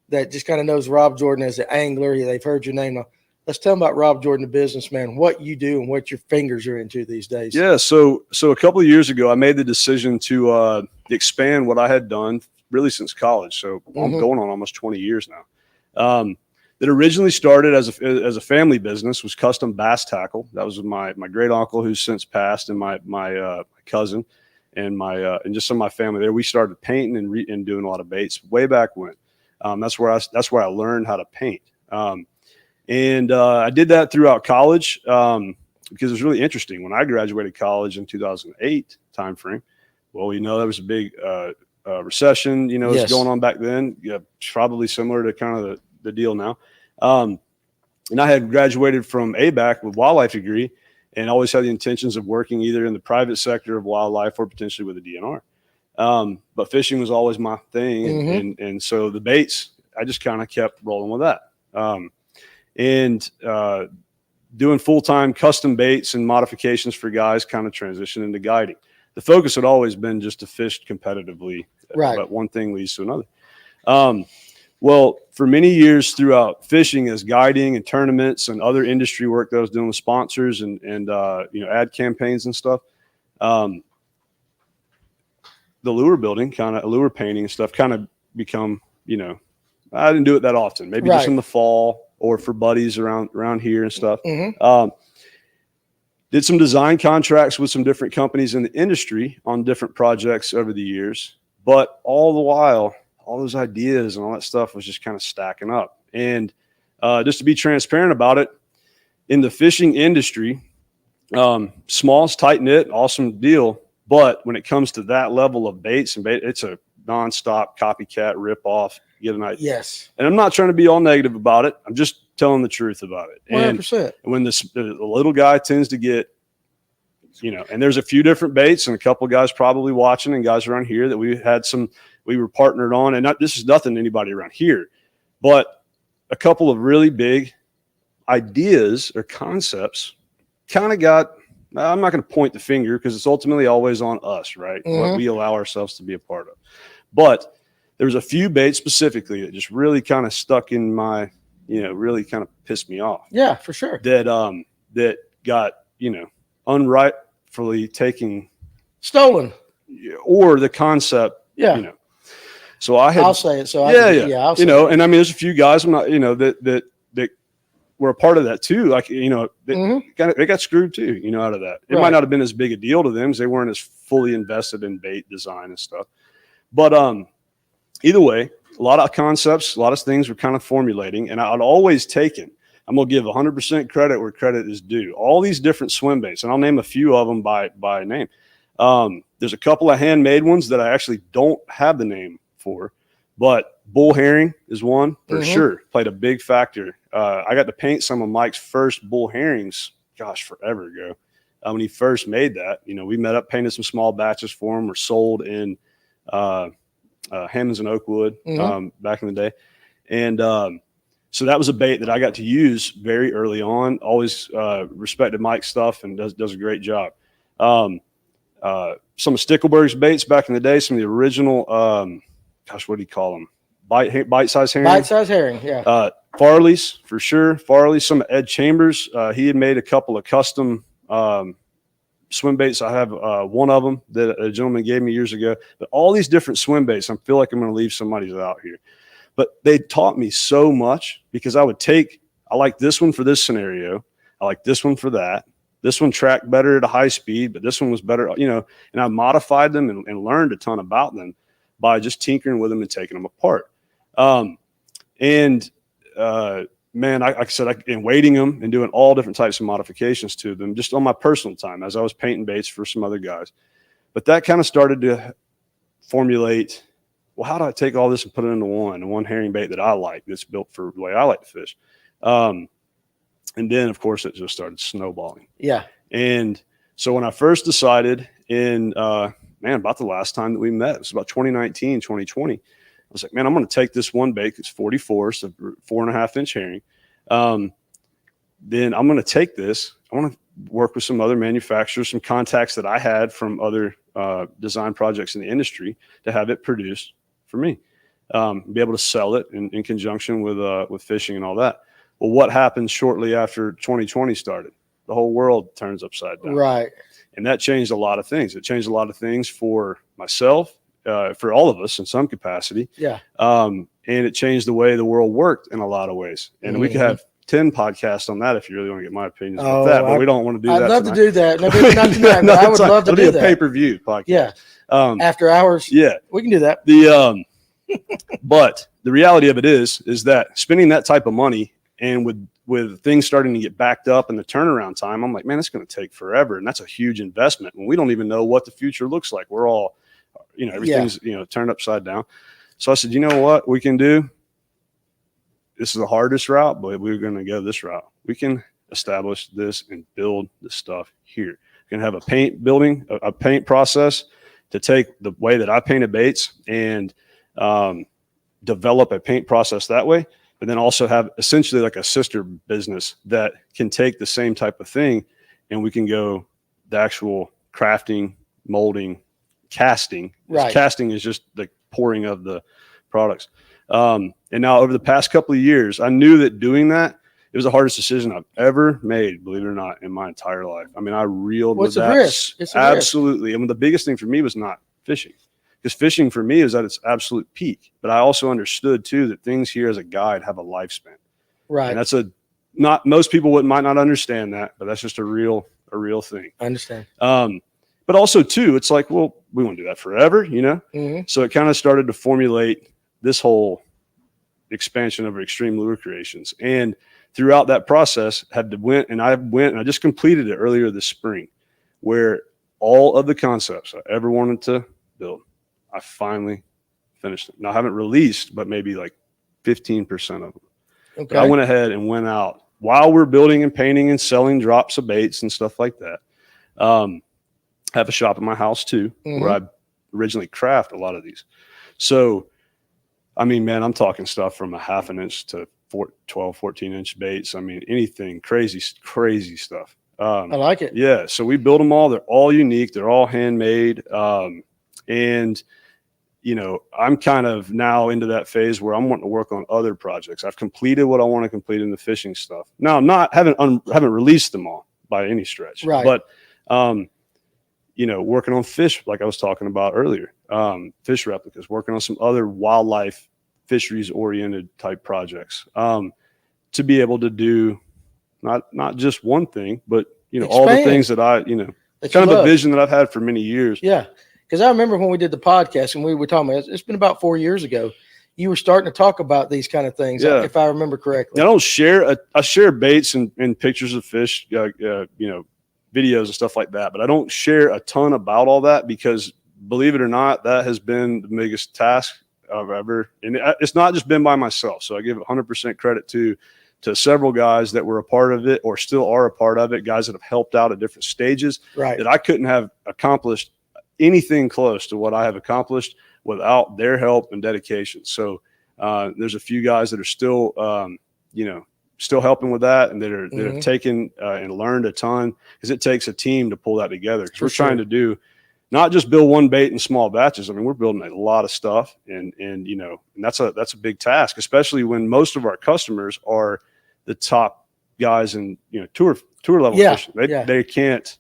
that just kind of knows Rob Jordan as an angler. They've heard your name. Let's tell them about Rob Jordan, the businessman, what you do and what your fingers are into these days. Yeah. So a couple of years ago, I made the decision to expand what I had done really since college. So I'm going on almost 20 years now. That originally started as a family business, was custom bass tackle. That was my great uncle who's since passed, and my cousin and and just some of my family there. We started painting and doing a lot of baits way back when. That's where I learned how to paint. And I did that throughout college because it was really interesting. When I graduated college in 2008 timeframe, well, there was a big recession, it was going on back then. Yeah, probably similar to kind of the deal now. And I had graduated from ABAC with wildlife degree and always had the intentions of working either in the private sector of wildlife or potentially with a DNR. But fishing was always my thing. And so the baits, I just kind of kept rolling with that. Doing full-time custom baits and modifications for guys kind of transitioned into guiding. The focus had always been just to fish competitively, right? But one thing leads to another. Well, for many years throughout fishing as guiding and tournaments and other industry work that I was doing with sponsors and ad campaigns and stuff, the lure building, lure painting and stuff kind of become, I didn't do it that often, maybe just in the fall or for buddies around here and stuff. Did some design contracts with some different companies in the industry on different projects over the years, but all the while, all those ideas and all that stuff was just kind of stacking up. And just to be transparent about it, in the fishing industry, small, tight knit, awesome deal. But when it comes to that level of baits and it's a nonstop copycat rip off. Get an idea. Yes. And I'm not trying to be all negative about it. I'm just telling the truth about it. 100%. And when the little guy tends to get, and there's a few different baits and a couple of guys probably watching and guys around here that we were partnered on. And this is nothing to anybody around here, but a couple of really big ideas or concepts kind of got, I'm not going to point the finger because it's ultimately always on us, right? What we allow ourselves to be a part of. But there was a few baits specifically that just really kind of stuck in my, really kind of pissed me off. Yeah, for sure. That got, unrightfully stolen or the concept, So I'll say it. So I'll say it. And I mean, there's a few guys I'm not, that were a part of that too. Like, they got screwed too, out of that. It might not have been as big a deal to them because they weren't as fully invested in bait design and stuff. But either way, a lot of concepts, a lot of things were kind of formulating, and I'd always taken. I'm gonna give 100% credit where credit is due. All these different swim baits, and I'll name a few of them by name. There's a couple of handmade ones that I actually don't have the name for, but bull herring is one for sure. Played a big factor. I got to paint some of Mike's first bull herrings, forever ago. When he first made that, we met up, painted some small batches for him, were sold in Hammonds and Oakwood back in the day. And so that was a bait that I got to use very early on. Always respected Mike's stuff and does a great job. Some of Stickleberg's baits back in the day, some of the original, what do you call them? Bite-sized herring. Bite-sized herring, yeah. Farley's, for sure. Farley's, some of Ed Chambers. He had made a couple of custom swim baits. I have one of them that a gentleman gave me years ago. But all these different swim baits, I feel like I'm going to leave somebody's out here. But they taught me so much because I like this one for this scenario. I like this one for that. This one tracked better at a high speed, but this one was better, and I modified them and learned a ton about them by just tinkering with them and taking them apart. Man, like I said, and weighting them and doing all different types of modifications to them just on my personal time as I was painting baits for some other guys. But that kind of started to formulate, well, how do I take all this and put it into one herring bait that I like, that's built for the way I like to fish? And then, of course, it just started snowballing. Yeah. And so when I first decided about the last time that we met, it was about 2019, 2020. was like, man, I'm going to take this one bait. It's 44, so 4.5 inch herring. Then I'm going to take this. I want to work with some other manufacturers, some contacts that I had from other design projects in the industry to have it produced for me. Be able to sell it in conjunction with fishing and all that. Well, what happened shortly after 2020 started? The whole world turns upside down. Right. And that changed a lot of things. It changed a lot of things for myself, for all of us in some capacity. Yeah. And it changed the way the world worked in a lot of ways. And we could have 10 podcasts on that if you really want to get my opinions about that, but we don't want to do that. I'd love tonight. to do that. No, maybe not tonight, but I would love to do that. It'll be a pay-per-view podcast. Yeah. After hours. Yeah. We can do that. But the reality of it is that spending that type of money and with things starting to get backed up and the turnaround time, I'm like, man, it's going to take forever. And that's a huge investment. And we don't even know what the future looks like. We're all, everything's, turned upside down. So I said, you know what we can do? This is the hardest route, but we're going to go this route. We can establish this and build the stuff here. We can have a paint process to take the way that I painted baits and develop a paint process that way, but then also have essentially like a sister business that can take the same type of thing and we can go the actual crafting, molding, casting. Right. Casting is just the pouring of the products. And now over the past couple of years, I knew that doing that, it was the hardest decision I've ever made, believe it or not, in my entire life. I mean, I reeled with that. Risk? It's Absolutely. Risk. I mean, the biggest thing for me was not fishing, because fishing for me is at its absolute peak. But I also understood too that things here as a guide have a lifespan. Right. And that's not most people might not understand that, but that's just a real thing. I understand. But also too, it's like, well, we won't do that forever, So it kind of started to formulate this whole expansion of Extreme Lure Creations. And throughout that process, I went and I just completed it earlier this spring, where all of the concepts I ever wanted to build, I finally finished them. Now I haven't released, but maybe like 15% of them. Okay. But I went ahead and went out while we're building and painting and selling drops of baits and stuff like that. I have a shop in my house too, where I originally craft a lot of these. So, I mean, man, I'm talking stuff from a 1/2 inch to 12, 14 inch baits. I mean, anything crazy stuff. I like it. Yeah. So we build them all. They're all unique. They're all handmade. And, I'm kind of now into that phase where I'm wanting to work on other projects. I've completed what I want to complete in the fishing stuff. Now I'm haven't released them all by any stretch, right? But, working on fish, like I was talking about earlier, fish replicas, working on some other wildlife fisheries oriented type projects, to be able to do not just one thing, but, all the things that I, kind of a vision that I've had for many years. Yeah. Because I remember when we did the podcast and we were talking about, it's been about 4 years ago, you were starting to talk about these kind of things, if I remember correctly. I share baits and pictures of fish, videos and stuff like that, but I don't share a ton about all that because, believe it or not, that has been the biggest task I've ever, and it's not just been by myself. So I give 100% credit to several guys that were a part of it or still are a part of it, guys that have helped out at different stages, right? That I couldn't have accomplished anything close to what I have accomplished without their help and dedication. So there's a few guys that are still, still helping with that, and that have taken and learned a ton, because it takes a team to pull that together. Because we're trying to do not just build one bait in small batches. I mean, we're building a lot of stuff, and that's a big task, especially when most of our customers are the top guys in tour level fishing. They can't.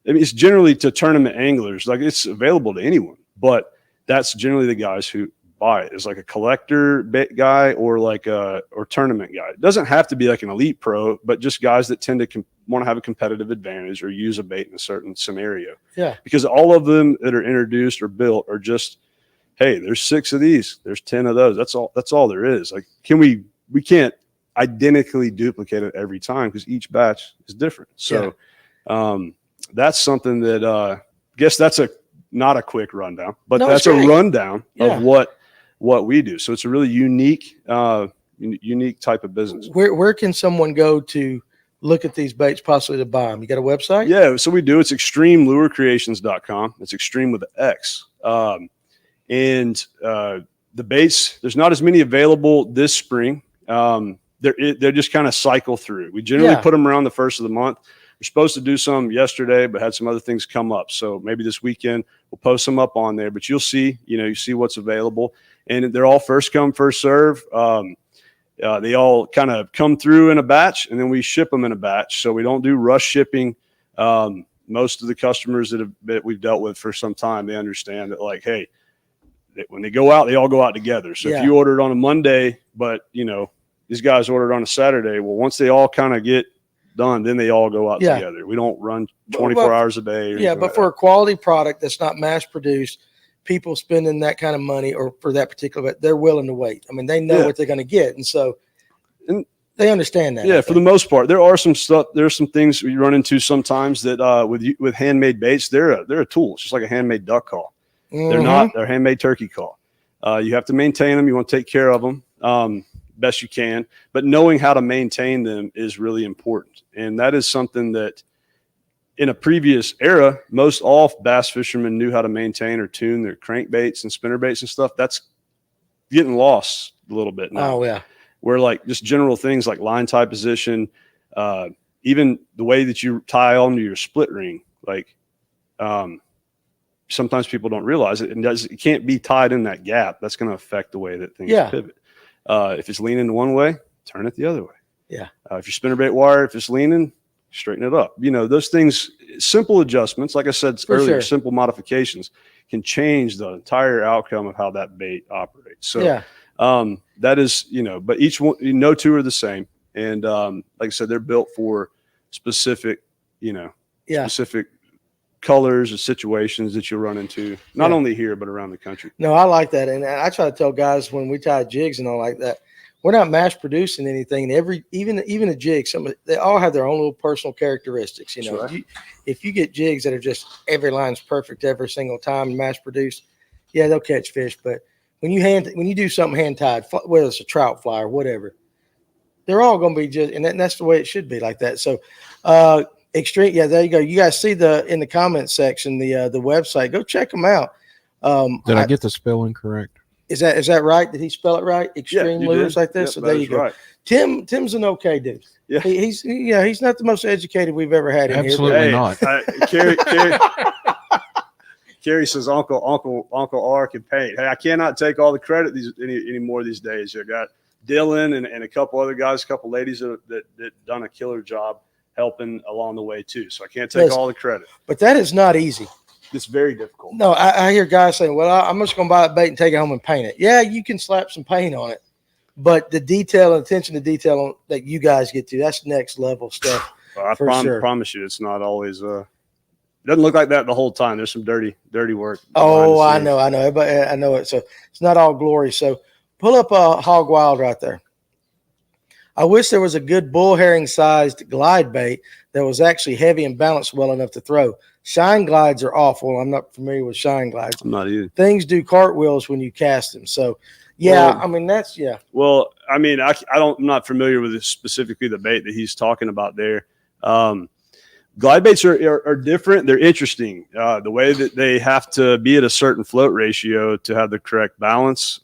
I mean, it's generally to tournament anglers, like it's available to anyone, but that's generally the guys who buy it. It's like a collector guy or like or tournament guy. It doesn't have to be like an elite pro, but just guys that tend to want to have a competitive advantage or use a bait in a certain scenario. Yeah. Because all of them that are introduced or built are just, hey, there's 6 of these, there's 10 of those. That's all there is. Like, we can't identically duplicate it every time because each batch is different. So that's something that I guess that's not a quick rundown, but that's a rundown of what we do. So it's a really unique type of business. Where can someone go to look at these baits, possibly to buy them? You got a website? Yeah, so we do. It's extremelurecreations.com. It's extreme with an X. And the baits, there's not as many available this spring. They're just kind of cycle through. We generally put them around the first of the month. We're supposed to do some yesterday, but had some other things come up. So maybe this weekend we'll post them up on there, but you'll see, you see what's available, and they're all first come, first serve. They all kind of come through in a batch, and then we ship them in a batch. So we don't do rush shipping. Most of the customers that we've dealt with for some time, they understand that, like, hey, when they go out, they all go out together. So if you ordered on a Monday, but these guys ordered on a Saturday, well, once they all kind of get done, then they all go out together. We don't run 24 hours a day. But for a quality product that's not mass produced, people spending that kind of money or for that particular, they're willing to wait. I mean, they know what they're going to get. And so they understand that. Yeah, for the most part. There are some stuff, there's some things you run into sometimes that with handmade baits, they're a tool. It's just like a handmade duck call. They're handmade turkey call. You have to maintain them. You want to take care of them best you can, but knowing how to maintain them is really important. And that is something that in a previous era, most all bass fishermen knew how to maintain or tune their crankbaits and spinnerbaits and stuff. That's getting lost a little bit now. Oh, yeah. Where like just general things like line tie position, even the way that you tie onto your split ring, like sometimes people don't realize it, and it can't be tied in that gap. That's going to affect the way that things pivot. If it's leaning one way, turn it the other way. Yeah. If your spinnerbait wire, if it's leaning, straighten it up. Those things, simple adjustments, like I said earlier, simple modifications can change the entire outcome of how that bait operates. So that is, but each one, no two are the same. And like I said, they're built for specific, specific colors or situations that you'll run into, not only here, but around the country. No, I like that. And I try to tell guys when we tie jigs and all like that, we're not mass producing anything. And even a jig, they all have their own little personal characteristics. Right. If you get jigs that are just every line's perfect every single time, mass produced, they'll catch fish. But when you do something hand tied, whether it's a trout fly or whatever, they're all going to be just, and that's the way it should be like that. So, extreme. Yeah, there you go. You guys see in the comments section, the website, go check them out. Did I get the spelling correct? Is that right? Did he spell it right? Extreme lures like this. Yep, so there you go. Right. Tim's an okay dude. Yeah, he's not the most educated we've ever had in Absolutely here. Absolutely not. Carrie says Uncle R can paint. Hey, I cannot take all the credit anymore these days. I got Dylan and a couple other guys, a couple ladies that done a killer job helping along the way too. So I can't take all the credit. But that is not easy. It's very difficult. No, I hear guys saying, well, I'm just going to buy a bait and take it home and paint it. Yeah, you can slap some paint on it. But the detail and attention to detail that you guys get to, that's next level stuff. I promise you, it's not always it doesn't look like that the whole time. There's some dirty work. Oh, I know. Everybody, I know it. So it's not all glory. So pull up a Hog Wild right there. I wish there was a good bull herring sized glide bait that was actually heavy and balanced well enough to throw. Shine glides are awful. I'm not familiar with shine glides. I'm not either. Things do cartwheels when you cast them. So Well, I'm not familiar with specifically the bait that he's talking about there. Glide baits are different. They're interesting. The way that they have to be at a certain float ratio to have the correct balance.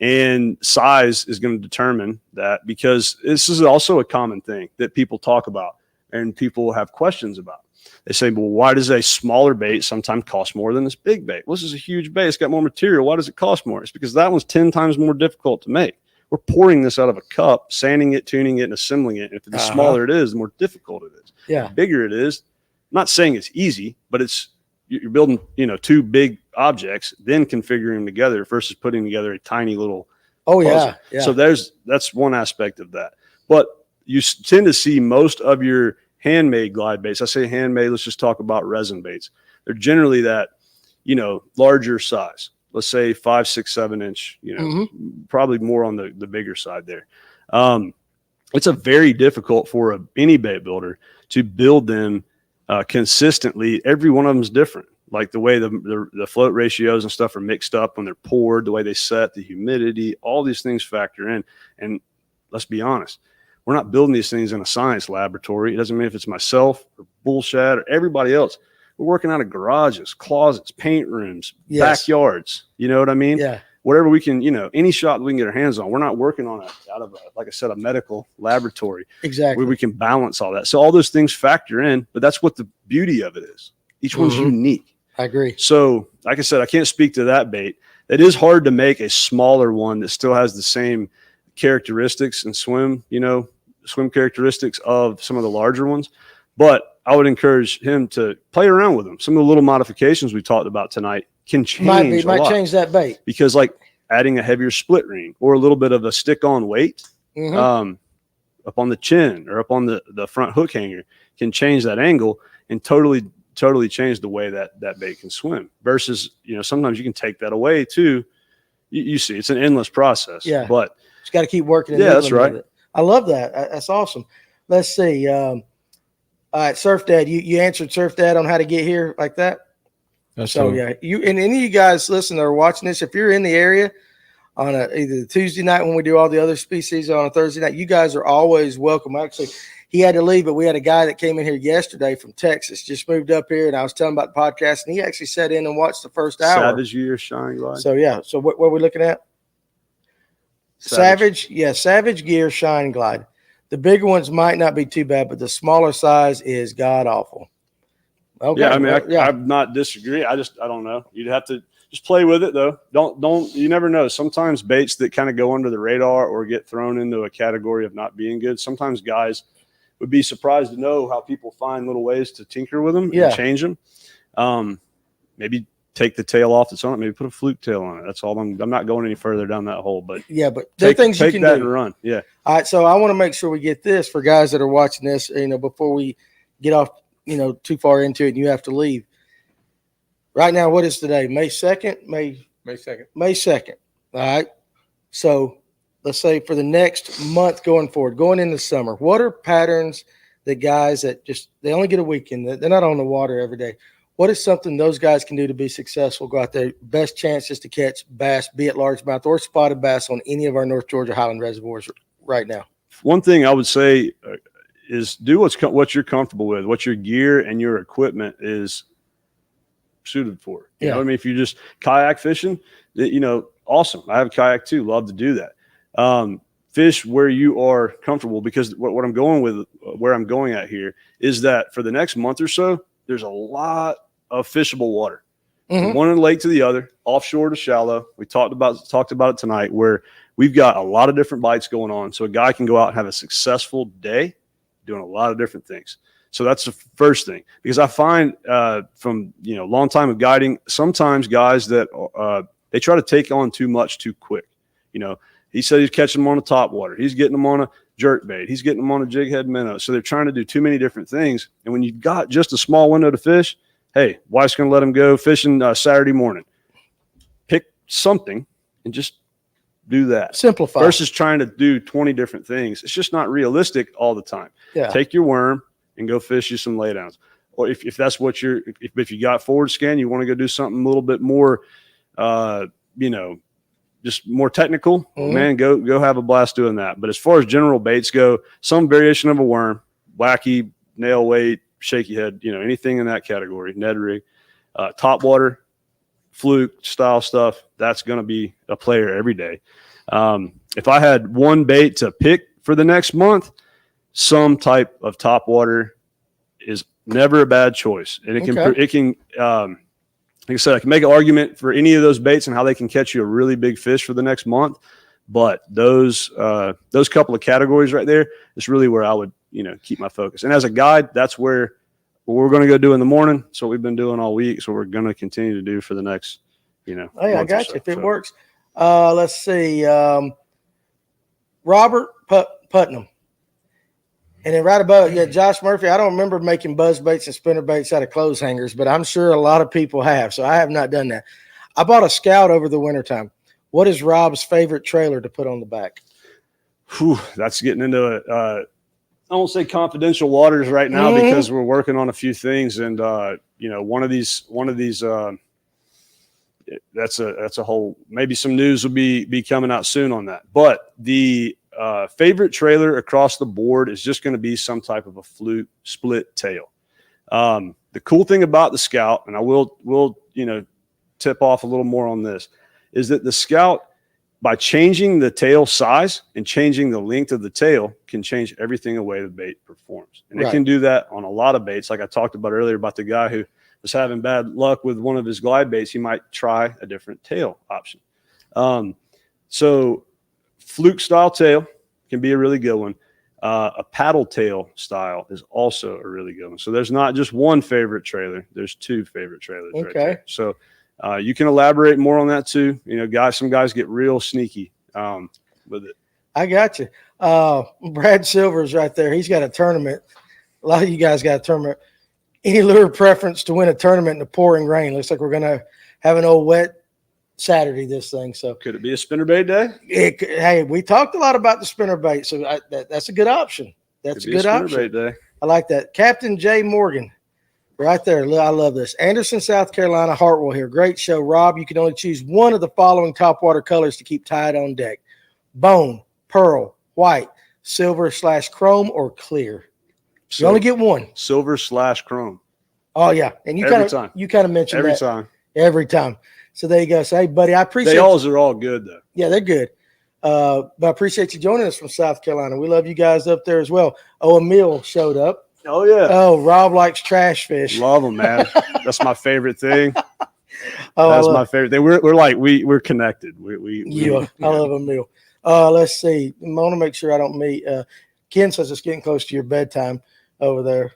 And size is going to determine that, because this is also a common thing that people talk about and people have questions about. They say, well, why does a smaller bait sometimes cost more than this big bait? Well, this is a huge bait. It's got more material. Why does it cost more? It's because that one's 10 times more difficult to make. We're pouring this out of a cup, sanding it, tuning it, and assembling it. And if the smaller it is, the more difficult it is. Yeah. The bigger it is, I'm not saying it's easy, but you're building, two big objects, then configuring them together versus putting together a tiny little puzzle. Yeah. So that's one aspect of that. But you tend to see most of your handmade glide baits. I say handmade, let's just talk about resin baits. They're generally that, larger size. Let's say 5, 6, 7 inch, probably more on the bigger side there. It's a very difficult for any bait builder to build them consistently. Every one of them is different. Like the way the float ratios and stuff are mixed up when they're poured, the way they set, the humidity, all these things factor in. And let's be honest, we're not building these things in a science laboratory. It doesn't mean if it's myself or Bullshad or everybody else. We're working out of garages, closets, paint rooms, backyards. You know what I mean? Yeah. whatever we can, any shot that we can get our hands on. We're not working on like I said, a medical laboratory. Exactly. Where we can balance all that. So all those things factor in, but that's what the beauty of it is. Each one's unique. I agree. So like I said, I can't speak to that bait. It is hard to make a smaller one that still has the same characteristics and swim characteristics of some of the larger ones. But I would encourage him to play around with them. Some of the little modifications we talked about tonight can change might change that bait. Because like adding a heavier split ring or a little bit of a stick-on weight up on the chin or up on the front hook hanger can change that angle and totally change the way that bait can swim. Versus, sometimes you can take that away too. You see, it's an endless process. Yeah, but you got to keep working. Yeah, that's right. I love that. That's awesome. Let's see. All right, Surf Dad, you answered Surf Dad on how to get here like that. That's so cool. Yeah, you and any of you guys listening or watching this, if you're in the area on either the Tuesday night when we do all the other species on a Thursday night, you guys are always welcome. Actually, he had to leave, but we had a guy that came in here yesterday from Texas, just moved up here, and I was telling him about the podcast, and he actually sat in and watched the first hour. Savage Gear Shine Glide. So yeah, so what are we looking at? Savage Gear Shine Glide. The bigger ones might not be too bad, but the smaller size is god awful. Okay. Yeah, I mean, I'm not disagreeing. I don't know. You'd have to just play with it though. Don't you never know. Sometimes baits that kind of go under the radar or get thrown into a category of not being good. Sometimes guys would be surprised to know how people find little ways to tinker with them and change them. Maybe take the tail off that's on it. Maybe put a fluke tail on it. That's all. I'm not going any further down that hole. But but there are things you can do and run. Yeah. All right. So I want to make sure we get this for guys that are watching this. Before we get off, too far into it, and you have to leave. Right now, what is today? May 2nd. May 2nd. May 2nd. All right. So let's say for the next month going forward, going into summer, what are patterns that guys that they only get a weekend, they're not on the water every day? What is something those guys can do to be successful, go out there, best chances to catch bass, be it largemouth or spotted bass on any of our North Georgia Highland reservoirs right now? One thing I would say is do what you're comfortable with, what your gear and your equipment is suited for. You know what I mean? If you're just kayak fishing, awesome. I have a kayak too. Love to do that. Fish where you are comfortable, because what I'm going with, where I'm going at here is that for the next month or so, there's a lot of fishable water, from one lake to the other, offshore to shallow. We talked about it tonight, where we've got a lot of different bites going on. So a guy can go out and have a successful day doing a lot of different things. So that's the first thing, because I find from long time of guiding, sometimes guys that they try to take on too much too quick. He said he's catching them on a topwater. He's getting them on a jerk bait. He's getting them on a jig head minnow. So they're trying to do too many different things. And when you've got just a small window to fish, hey, wife's going to let him go fishing Saturday morning. Pick something and just do that. Simplify. Versus trying to do 20 different things. It's just not realistic all the time. Yeah. Take your worm and go fish you some laydowns. Or if that's what if you got forward scan, you want to go do something a little bit more, just more technical, man, go have a blast doing that. But as far as general baits go, some variation of a worm, wacky, nail weight, shaky head, anything in that category, Ned rig, topwater, fluke style stuff, that's going to be a player every day. If I had one bait to pick for the next month, some type of topwater is never a bad choice. And it can like I said, I can make an argument for any of those baits and how they can catch you a really big fish for the next month. But those couple of categories right there is really where I would, keep my focus. And as a guide, that's what we're going to go do in the morning. So we've been doing all week. So we're going to continue to do for the next, Hey, I got you. If it works. Let's see. Robert Putnam. And then right above, Josh Murphy. I don't remember making buzz baits and spinner baits out of clothes hangers, but I'm sure a lot of people have. So I have not done that. I bought a Scout over the wintertime. What is Rob's favorite trailer to put on the back? That's getting into I won't say confidential waters right now because we're working on a few things. And, one of these that's a whole, maybe some news will be coming out soon on that. But the favorite trailer across the board is just going to be some type of a fluke split tail. The cool thing about the Scout, and I will tip off a little more on this, is that the Scout, by changing the tail size and changing the length of the tail, can change everything the way the bait performs. And it can do that on a lot of baits. Like I talked about earlier about the guy who was having bad luck with one of his glide baits, he might try a different tail option. So fluke style tail can be a really good one. A paddle tail style is also a really good one. So there's not just one favorite trailer. There's two favorite trailers right there. So you can elaborate more on that too. You know, some guys get real sneaky with it. I got you. Brad Silver's right there. He's got a tournament. A lot of you guys got a tournament. Any lure preference to win a tournament in the pouring rain? Looks like we're going to have an old wet Saturday, this thing. So could it be a spinnerbait day? Hey, we talked a lot about the spinnerbait, so that's a good option. That's a good option. Day. I like that. Captain Jay Morgan, right there. I love this. Anderson, South Carolina. Hartwell here. Great show, Rob. You can only choose one of the following Topwater colors to keep tied on deck: bone, pearl, white, silver/chrome, or clear. You only get one. Silver/chrome. Oh yeah, and you kind of mentioned that every time. So there you go. So hey, buddy, I appreciate. They are all good though. Yeah, they're good. But I appreciate you joining us from South Carolina. We love you guys up there as well. Oh, Emil showed up. Oh yeah. Oh, Rob likes trash fish. Love them, man. That's my favorite thing. That's my favorite thing. We're connected. I love Emil. Let's see. I want to make sure I don't meet. Ken says it's getting close to your bedtime over there.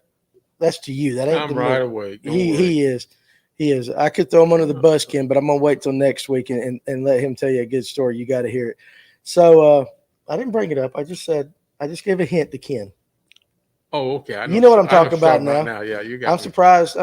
That's to you. That ain't I'm to right me. awake. He is. He is. I could throw him under the bus, Ken, but I'm gonna wait till next week and let him tell you a good story. You got to hear it. So I didn't bring it up. I just gave a hint to Ken. Oh, okay. You know what I'm talking about now. Yeah, you got. I'm surprised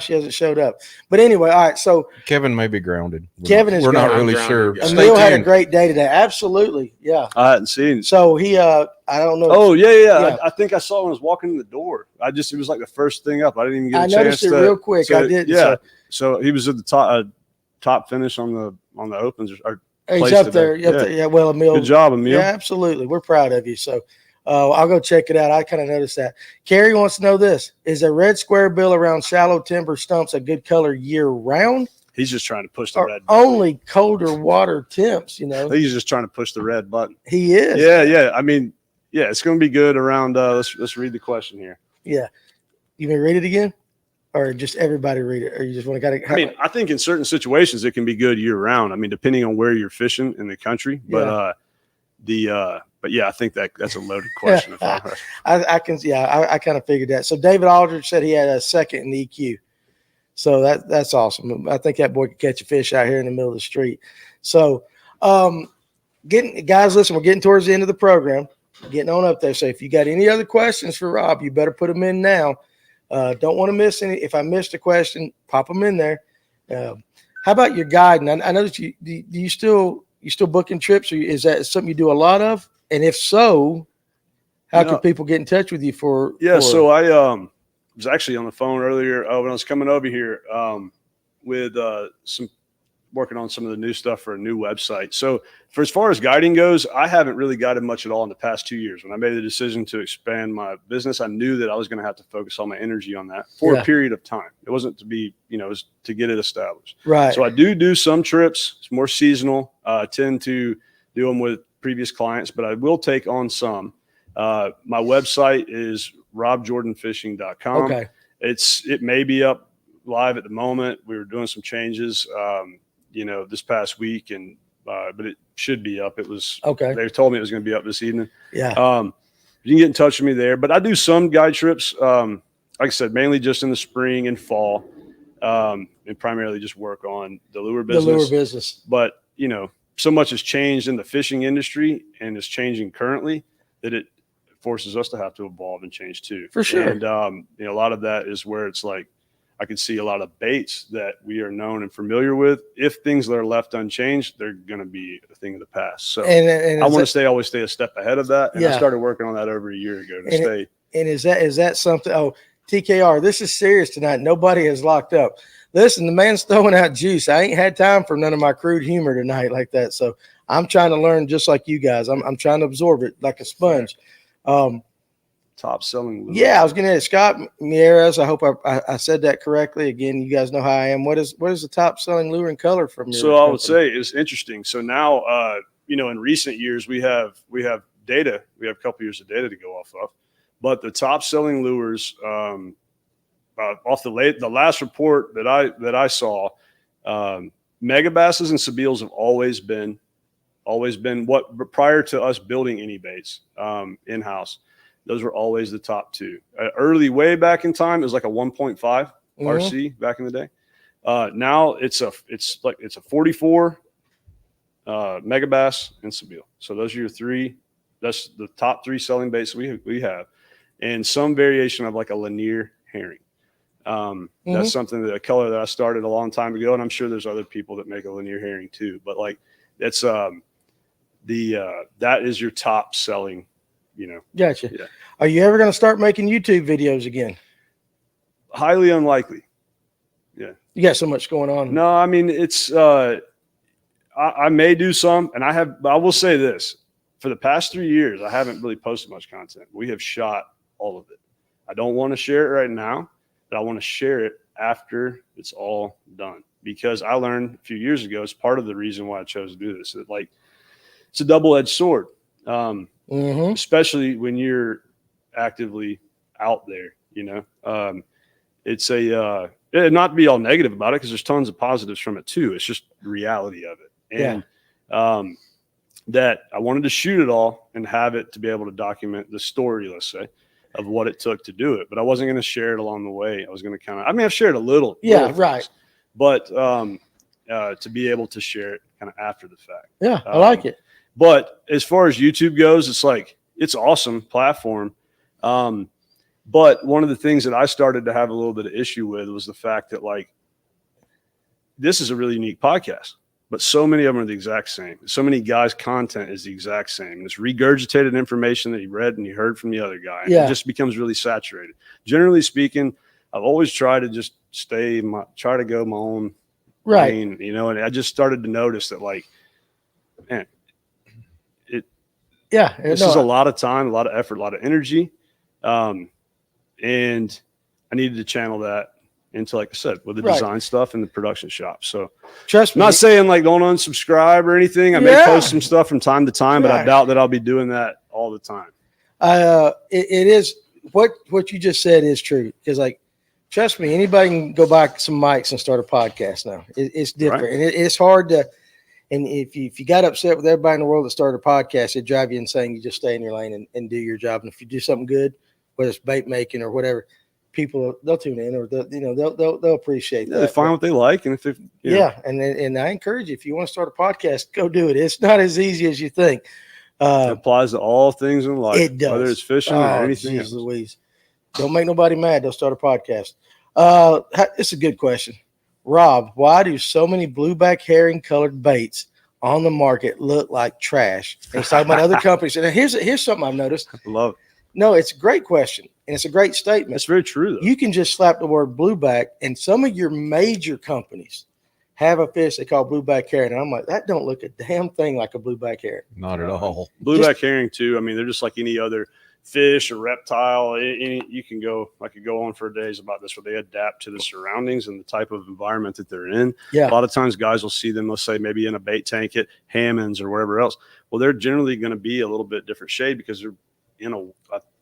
she hasn't showed up. But anyway, all right. So Kevin may be grounded. We're not really sure. Emil had a great day today. Absolutely, yeah. I hadn't seen. So he, I don't know. Oh yeah. I think I saw when I was walking in the door. It was like the first thing up. I didn't even get a chance. I noticed it real quick. I did. Yeah. So he was at the top finish on the opens. He's up there. Yeah. Well, Emil. Good job, Emil. Yeah, absolutely. We're proud of you. So. I'll go check it out. I kind of noticed that. Carrie wants to know this: is a red square bill around shallow timber stumps a good color year round? He's just trying to push the red button. Only colder water temps, you know. He's just trying to push the red button. He is. Yeah. I mean, yeah, it's going to be good around. Let's read the question here. Yeah, you may read it again, or just everybody read it, or you just want to I mean, I think in certain situations it can be good year round. I mean, depending on where you're fishing in the country, but But yeah, I think that's a loaded question. I kind of figured that. So David Aldridge said he had a second in the EQ. So that's awesome. I think that boy could catch a fish out here in the middle of the street. So guys, listen, we're getting towards the end of the program, getting on up there. So if you got any other questions for Rob, you better put them in now. Don't want to miss any. If I missed a question, pop them in there. How about your guiding? I know that you still booking trips, or is that something you do a lot of? And if so, how can people get in touch with you for? Yeah, so I was actually on the phone earlier when I was coming over here with working on some of the new stuff for a new website. So for as far as guiding goes, I haven't really guided much at all in the past 2 years. When I made the decision to expand my business, I knew that I was going to have to focus all my energy on that for a period of time. It wasn't to be, it was to get it established. Right. So I do some trips. It's more seasonal. I tend to do them with previous clients, but I will take on some. My website is robjordanfishing.com. Okay. It may be up live at the moment. We were doing some changes, this past week, and but it should be up. It was okay. They told me it was going to be up this evening. Yeah. You can get in touch with me there, but I do some guide trips. Like I said, mainly just in the spring and fall, and primarily just work on the lure business. But so much has changed in the fishing industry and is changing currently that it forces us to have to evolve and change too. For sure. And, a lot of that is where it's like, I can see a lot of baits that we are known and familiar with. If things that are left unchanged, they're going to be a thing of the past. So and I want to always stay a step ahead of that. And I started working on that over a year ago to stay. And is that something? Oh, TKR, this is serious tonight. Nobody has locked up. Listen, the man's throwing out juice. I ain't had time for none of my crude humor tonight like that. So I'm trying to learn just like you guys. I'm trying to absorb it like a sponge. Top selling lure. Yeah, I was going to ask Scott Mieres. I hope I said that correctly. Again, you guys know how I am. What is the top selling lure and color from your So I would company? say it's interesting. So now, in recent years, we have data. We have a couple years of data to go off of. But the top selling lures, off the last report that I saw, megabasses and sabiles have always been what prior to us building any baits in house. Those were always the top two. Early way back in time, it was like a 1.5 RC back in the day. Now it's a 44 megabass and sabile. So those are your three. That's the top three selling baits we have, and some variation of like a Lanier herring. That's something a color that I started a long time ago, and I'm sure there's other people that make a Lanier herring too. But like that's that is your top selling. Gotcha. Yeah. Are you ever going to start making YouTube videos again? Highly unlikely. Yeah. You got so much going on. No, I mean, it's, I may do some, and I will say this, for the past 3 years, I haven't really posted much content. We have shot all of it. I don't want to share it right now, but I want to share it after it's all done, because I learned a few years ago, it's part of the reason why I chose to do this. That like, it's a double-edged sword. Especially when you're actively out there, it's not to be all negative about it, because there's tons of positives from it too. It's just the reality of it. And that I wanted to shoot it all and have it to be able to document the story, let's say, of what it took to do it. But I wasn't going to share it along the way. I was going to I've shared a little. Yeah, right. Things, but to be able to share it kind of after the fact. Yeah, I like it. But as far as YouTube goes, it's awesome platform. But one of the things that I started to have a little bit of issue with was the fact that like, this is a really unique podcast, but so many of them are the exact same. So many guys' content is the exact same. It's regurgitated information that you read and you heard from the other guy. Yeah. It just becomes really saturated. Generally speaking, I've always tried to just try to go my own lane, and I just started to notice that like, man, this is a lot of time, a lot of effort, a lot of energy. And I needed to channel that into, like I said, with the design stuff and the production shop. So trust me, I'm not saying like don't unsubscribe or anything. I may post some stuff from time to time, but I doubt that I'll be doing that all the time. It is what you just said is true. Because like, trust me, anybody can go buy some mics and start a podcast now. It's different. Right. And it's hard to, and if you got upset with everybody in the world that started a podcast, it'd drive you insane. You just stay in your lane and do your job. And if you do something good, whether it's bait making or whatever, people, they'll tune in, or they'll appreciate that. They find what they like. And if they, and I encourage you, if you want to start a podcast, go do it. It's not as easy as you think. It applies to all things in life. It does. Whether it's fishing or anything else. Louise. Don't make nobody mad. They'll start a podcast. It's a good question. Rob, why do so many blueback herring colored baits on the market look like trash? And he's talking about other companies. And here's something I've noticed. I love it. No, it's a great question. And it's a great statement. That's very true, though. You can just slap the word blueback, and some of your major companies have a fish they call blueback herring. And I'm like, that don't look a damn thing like a blueback herring. Not at all. Blueback herring, too. I mean, they're just like any other fish or reptile. I could go on for days about this, where they adapt to the surroundings and the type of environment that they're in. Yeah. A lot of times guys will see them, let's say maybe in a bait tank at Hammond's or wherever else. Well, they're generally going to be a little bit different shade, because they're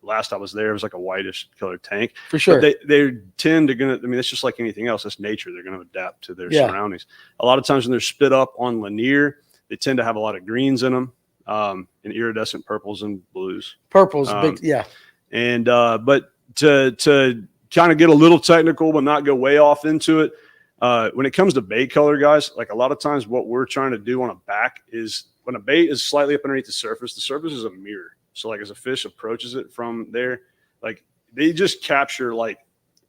last I was there, it was like a whitish colored tank. For sure. But they tend to it's just like anything else. That's nature. They're going to adapt to their surroundings. A lot of times when they're spit up on Lanier, they tend to have a lot of greens in them. And iridescent purples and blues. Purple's big, yeah. And but to kind of get a little technical but not go way off into it, when it comes to bait color, guys, like a lot of times what we're trying to do on a back is, when a bait is slightly up underneath the surface is a mirror. So like as a fish approaches it from there, like they just capture, like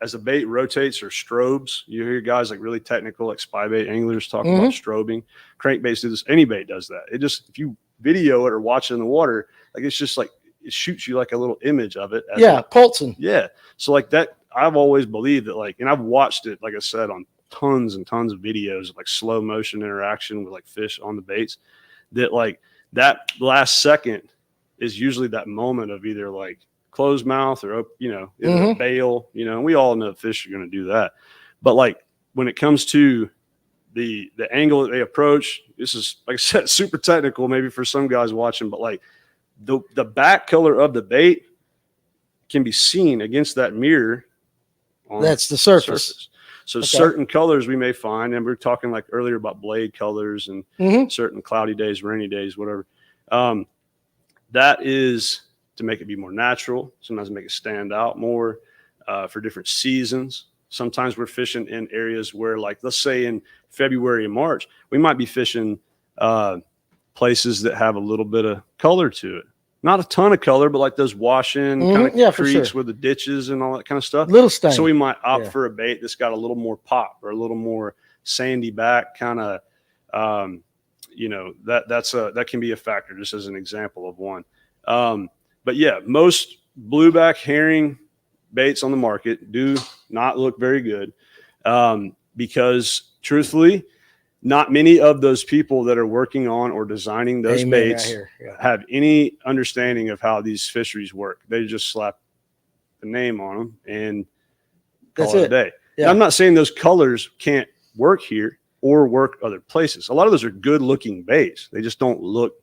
as the bait rotates or strobes. You hear guys like really technical, like spy bait anglers talking about strobing. Crankbaits do this. Any bait does that. It just, if you video it or watch it in the water, like it's just like it shoots you like a little image of it. Pulsing. Yeah. So like that, I've always believed that, like, and I've watched it, like I said, on tons and tons of videos of like slow motion interaction with like fish on the baits, that like that last second is usually that moment of either like closed mouth or, a bail, and we all know fish are going to do that. But like when it comes to the angle that they approach, this is, like I said, super technical maybe for some guys watching, but like the back color of the bait can be seen against that mirror. That's the surface. So certain colors we may find, and we were talking like earlier about blade colors and certain cloudy days, rainy days, whatever. That is to make it be more natural, sometimes make it stand out more for different seasons. Sometimes we're fishing in areas where, like, let's say in February and March, we might be fishing places that have a little bit of color to it. Not a ton of color, but like those wash-in kind of creeks with the ditches and all that kind of stuff. Little stain. So we might opt for a bait that's got a little more pop or a little more sandy back, kind of, that can be a factor, just as an example of one. But yeah, most blueback herring baits on the market do not look very good because, truthfully, not many of those people that are working on or designing those baits have any understanding of how these fisheries work. They just slap the name on them and call it a day. Yeah. I'm not saying those colors can't work here or work other places. A lot of those are good looking baits. They just don't look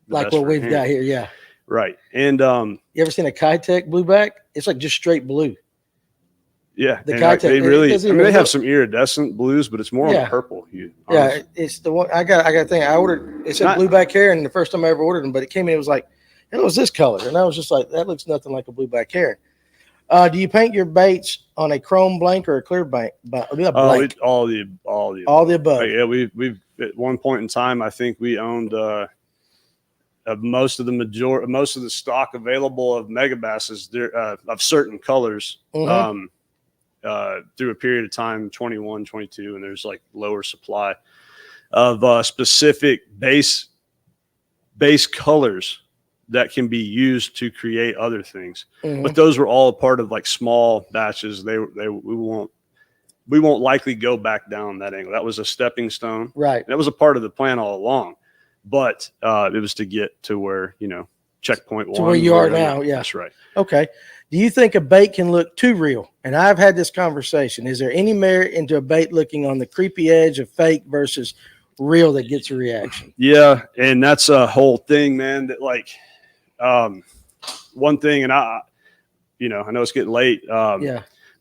like what we've got here. Yeah. Right. And you ever seen a Kitech blueback? It's like just straight blue. Yeah, the Kitech, they really. They have some iridescent blues, but it's more on the purple hue. Honestly. Yeah, it's the one I got. I got to think. I ordered. It said blueback herring the first time I ever ordered them, but it came in. It was like, it was this color, and I was just like, that looks nothing like a blueback herring. Do you paint your baits on a chrome blank or a clear blank? All the above. Yeah, we've at one point in time, I think we owned most of the stock available of megabasses of certain colors. Through a period of time, 21, 22, and there's like lower supply of specific base colors that can be used to create other things. But those were all a part of like small batches. We won't likely go back down that angle. That was a stepping stone. Right. That was a part of the plan all along, but it was to get to where, checkpoint one. To where you are now. Yeah. That's right. Okay. Do you think a bait can look too real? And I've had this conversation. Is there any merit into a bait looking on the creepy edge of fake versus real that gets a reaction? Yeah, and that's a whole thing, man. That like, one thing, and I know it's getting late.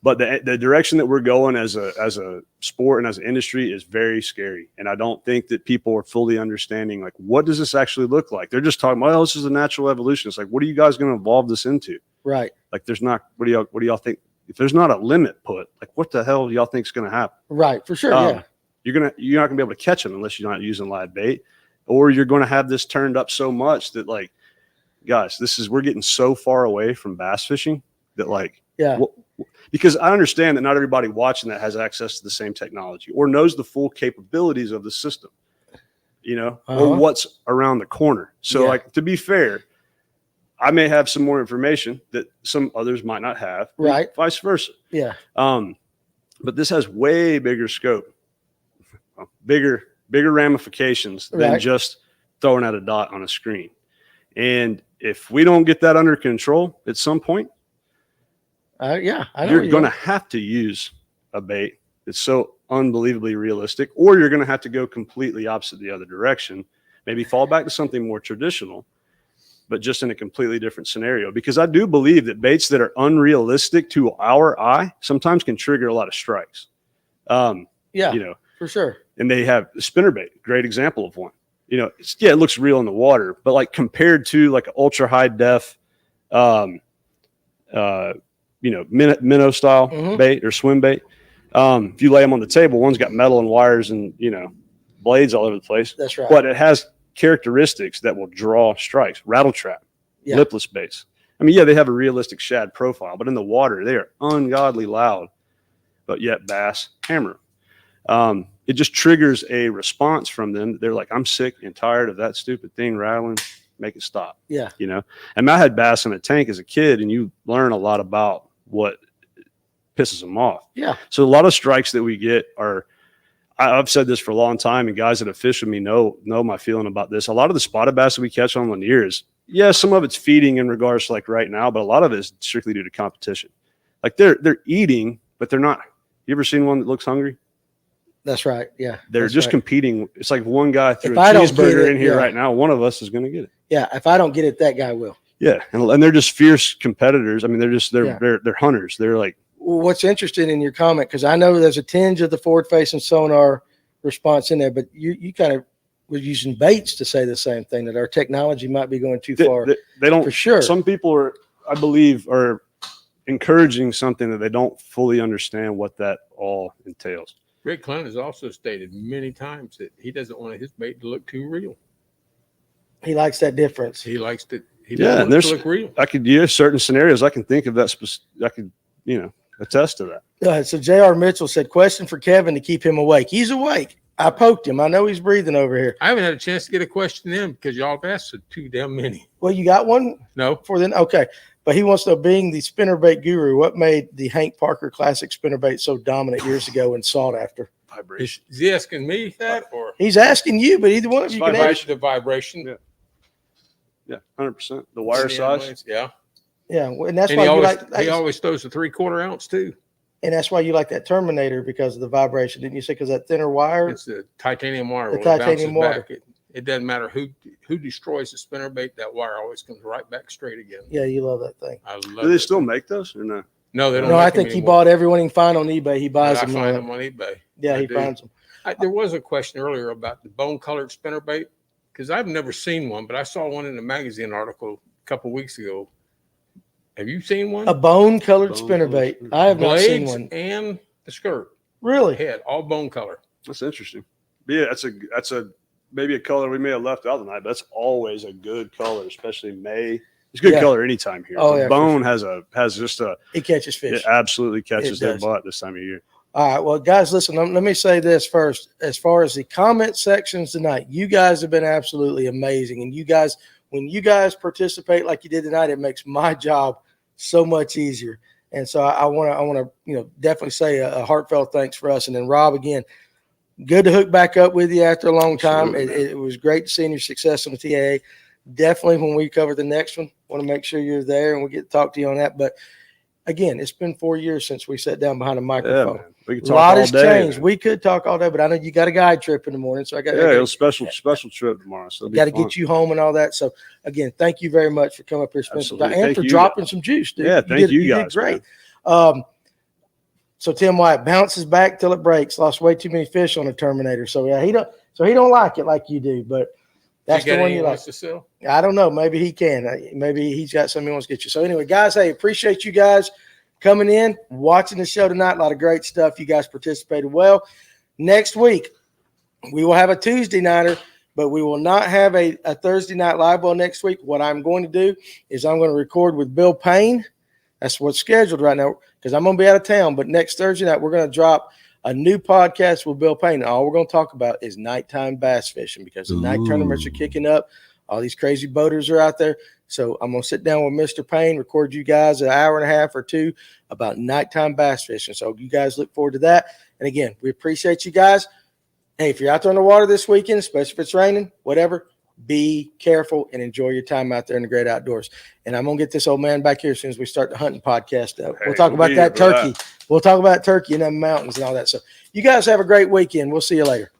But the direction that we're going as a sport and as an industry is very scary. And I don't think that people are fully understanding, like, what does this actually look like? They're just talking, well, this is a natural evolution. It's like, what are you guys going to evolve this into? Right. Like, there's not, what do y'all think? If there's not a limit put, like, what the hell do y'all think is going to happen? Right. For sure. Yeah. You're not going to be able to catch them unless you're not using live bait, or you're going to have this turned up so much that, like, guys, we're getting so far away from bass fishing that, like, because I understand that not everybody watching that has access to the same technology or knows the full capabilities of the system, or what's around the corner. So, like, to be fair, I may have some more information that some others might not have, right? Vice versa. Yeah. But this has way bigger scope, bigger ramifications than just throwing out a dot on a screen. And if we don't get that under control at some point, you're going to have to use a bait that's so unbelievably realistic, or you're going to have to go completely opposite the other direction, maybe fall back to something more traditional, but just in a completely different scenario. Because I do believe that baits that are unrealistic to our eye sometimes can trigger a lot of strikes. For sure. And they have the spinnerbait, great example of one. It looks real in the water, but like compared to like an ultra high def, minnow style bait or swim bait. If you lay them on the table, one's got metal and wires and, blades all over the place. That's right. But it has characteristics that will draw strikes, rattle trap, lipless baits. I mean, they have a realistic shad profile, but in the water, they are ungodly loud, but yet bass hammer. It just triggers a response from them. They're like, I'm sick and tired of that stupid thing rattling. Make it stop. Yeah. And I had bass in a tank as a kid, and you learn a lot about what pisses them off. Yeah. So a lot of strikes that we get are, I've said this for a long time, and guys that have fished with me know my feeling about this. A lot of the spotted bass that we catch on Lanier is Yeah, some of it's feeding in regards to like right now, but a lot of it is strictly due to competition. Like they're eating, but they're not. You ever seen one that looks hungry? That's right. Yeah. They're that's just right. competing. It's like one guy threw If a I don't get cheeseburger it, in here yeah. right now. One of us is going to get it. Yeah. If I don't get it, that guy will. Yeah, and they're just fierce competitors. I mean, they're Yeah. they're hunters. They're like, Well, what's interesting in your comment, because I know there's a tinge of the forward-facing sonar response in there, but you kind of were using baits to say the same thing, that our technology might be going too far. they don't For sure. Some people are, I believe, are encouraging something that they don't fully understand what that all entails. Rick Klein has also stated many times that he doesn't want his bait to look too real. He likes that difference. He likes to. He Yeah, and doesn't want it to look real. I could use certain scenarios. I can think of that. I could, attest to that. So J.R. Mitchell said, question for Kevin to keep him awake. He's awake. I poked him. I know he's breathing over here. I haven't had a chance to get a question in because y'all have asked too damn many. Well, you got one No, for then? Okay. But he wants to know, being the spinnerbait guru, what made the Hank Parker Classic spinnerbait so dominant years ago and sought after? Vibration. is he asking me that or He's asking you, but either one of you can answer. the vibration? Yeah. Yeah, 100%. The wire size. Yeah, Yeah, and that's and why he you always like. he always throws a 3/4 ounce too. And that's why you like that Terminator, because of the vibration, didn't you say? Because that thinner wire. It's the titanium wire. The when it bounces titanium wire. back, it doesn't matter who destroys the spinnerbait. That wire always comes right back straight again. Yeah, you love that thing. I love Do they it. still make those or no? No, they don't. No, make I them think he anymore. bought everyone he can find on eBay. He buys I them. find them on eBay. Yeah, I he do. finds them. There was a question earlier about the bone-colored spinnerbait because I've never seen one, but I saw one in a magazine article a couple weeks ago. Have you seen one? A bone-colored Bone-colored spinnerbait. spinnerbait. I have not seen Blades one. and the skirt, Really? head, all bone color. That's interesting. But yeah, that's a maybe a color we may have left out tonight, but that's always a good color, especially May. It's a good Yeah. color anytime here. Oh, The yeah, for bone has just a It catches fish. it absolutely catches It their does. butt this time of year. All right. Well, guys, listen, let me say this first. As far as the comment sections tonight, you guys have been absolutely amazing. And you guys, when you guys participate like you did tonight, it makes my job so much easier. And so I want to, definitely say a heartfelt thanks for us. And then Rob, again, good to hook back up with you after a long time. Absolutely, It was great seeing your success on the TAA. Definitely when we cover the next one, want to make sure you're there and we get to talk to you on that. But again, it's been 4 years since we sat down behind a Yeah, microphone. man. We could A talk lot all has day. changed. Man. We could talk all day, but I know you got a guide trip in the morning, so I got Yeah, it was special trip tomorrow. So got to get you home and all that. So again, thank you very much for coming up here, spending some time, Absolutely. and Thank for you, dropping guys. some juice, dude. Yeah, thank you guys, did great. So Tim White bounces back till it breaks. Lost way too many fish on a Terminator. So yeah, he don't like it like you do, but that's the one you like. to sell. I don't know. Maybe he can. Maybe he's got something he wants to get you. So anyway, guys, hey, appreciate you guys coming in, watching the show tonight. A lot of great stuff. You guys participated well. Next week, we will have a Tuesday nighter, but we will not have a Thursday night live well next week. What I'm going to do is I'm going to record with Bill Payne. That's what's scheduled right now because I'm going to be out of town. But next Thursday night, we're going to drop a new podcast with Bill Payne. All we're going to talk about is nighttime bass fishing because the night tournaments are kicking up. All these crazy boaters are out there. So I'm going to sit down with Mr. Payne, record you guys an hour and a half or two about nighttime bass fishing. So you guys look forward to that. And again, we appreciate you guys. Hey, if you're out there in the water this weekend, especially if it's raining, whatever, be careful and enjoy your time out there in the great outdoors. And I'm going to get this old man back here as soon as we start the hunting podcast up. We'll talk about that turkey. We'll talk about turkey in the mountains and all that. So you guys have a great weekend. We'll see you later.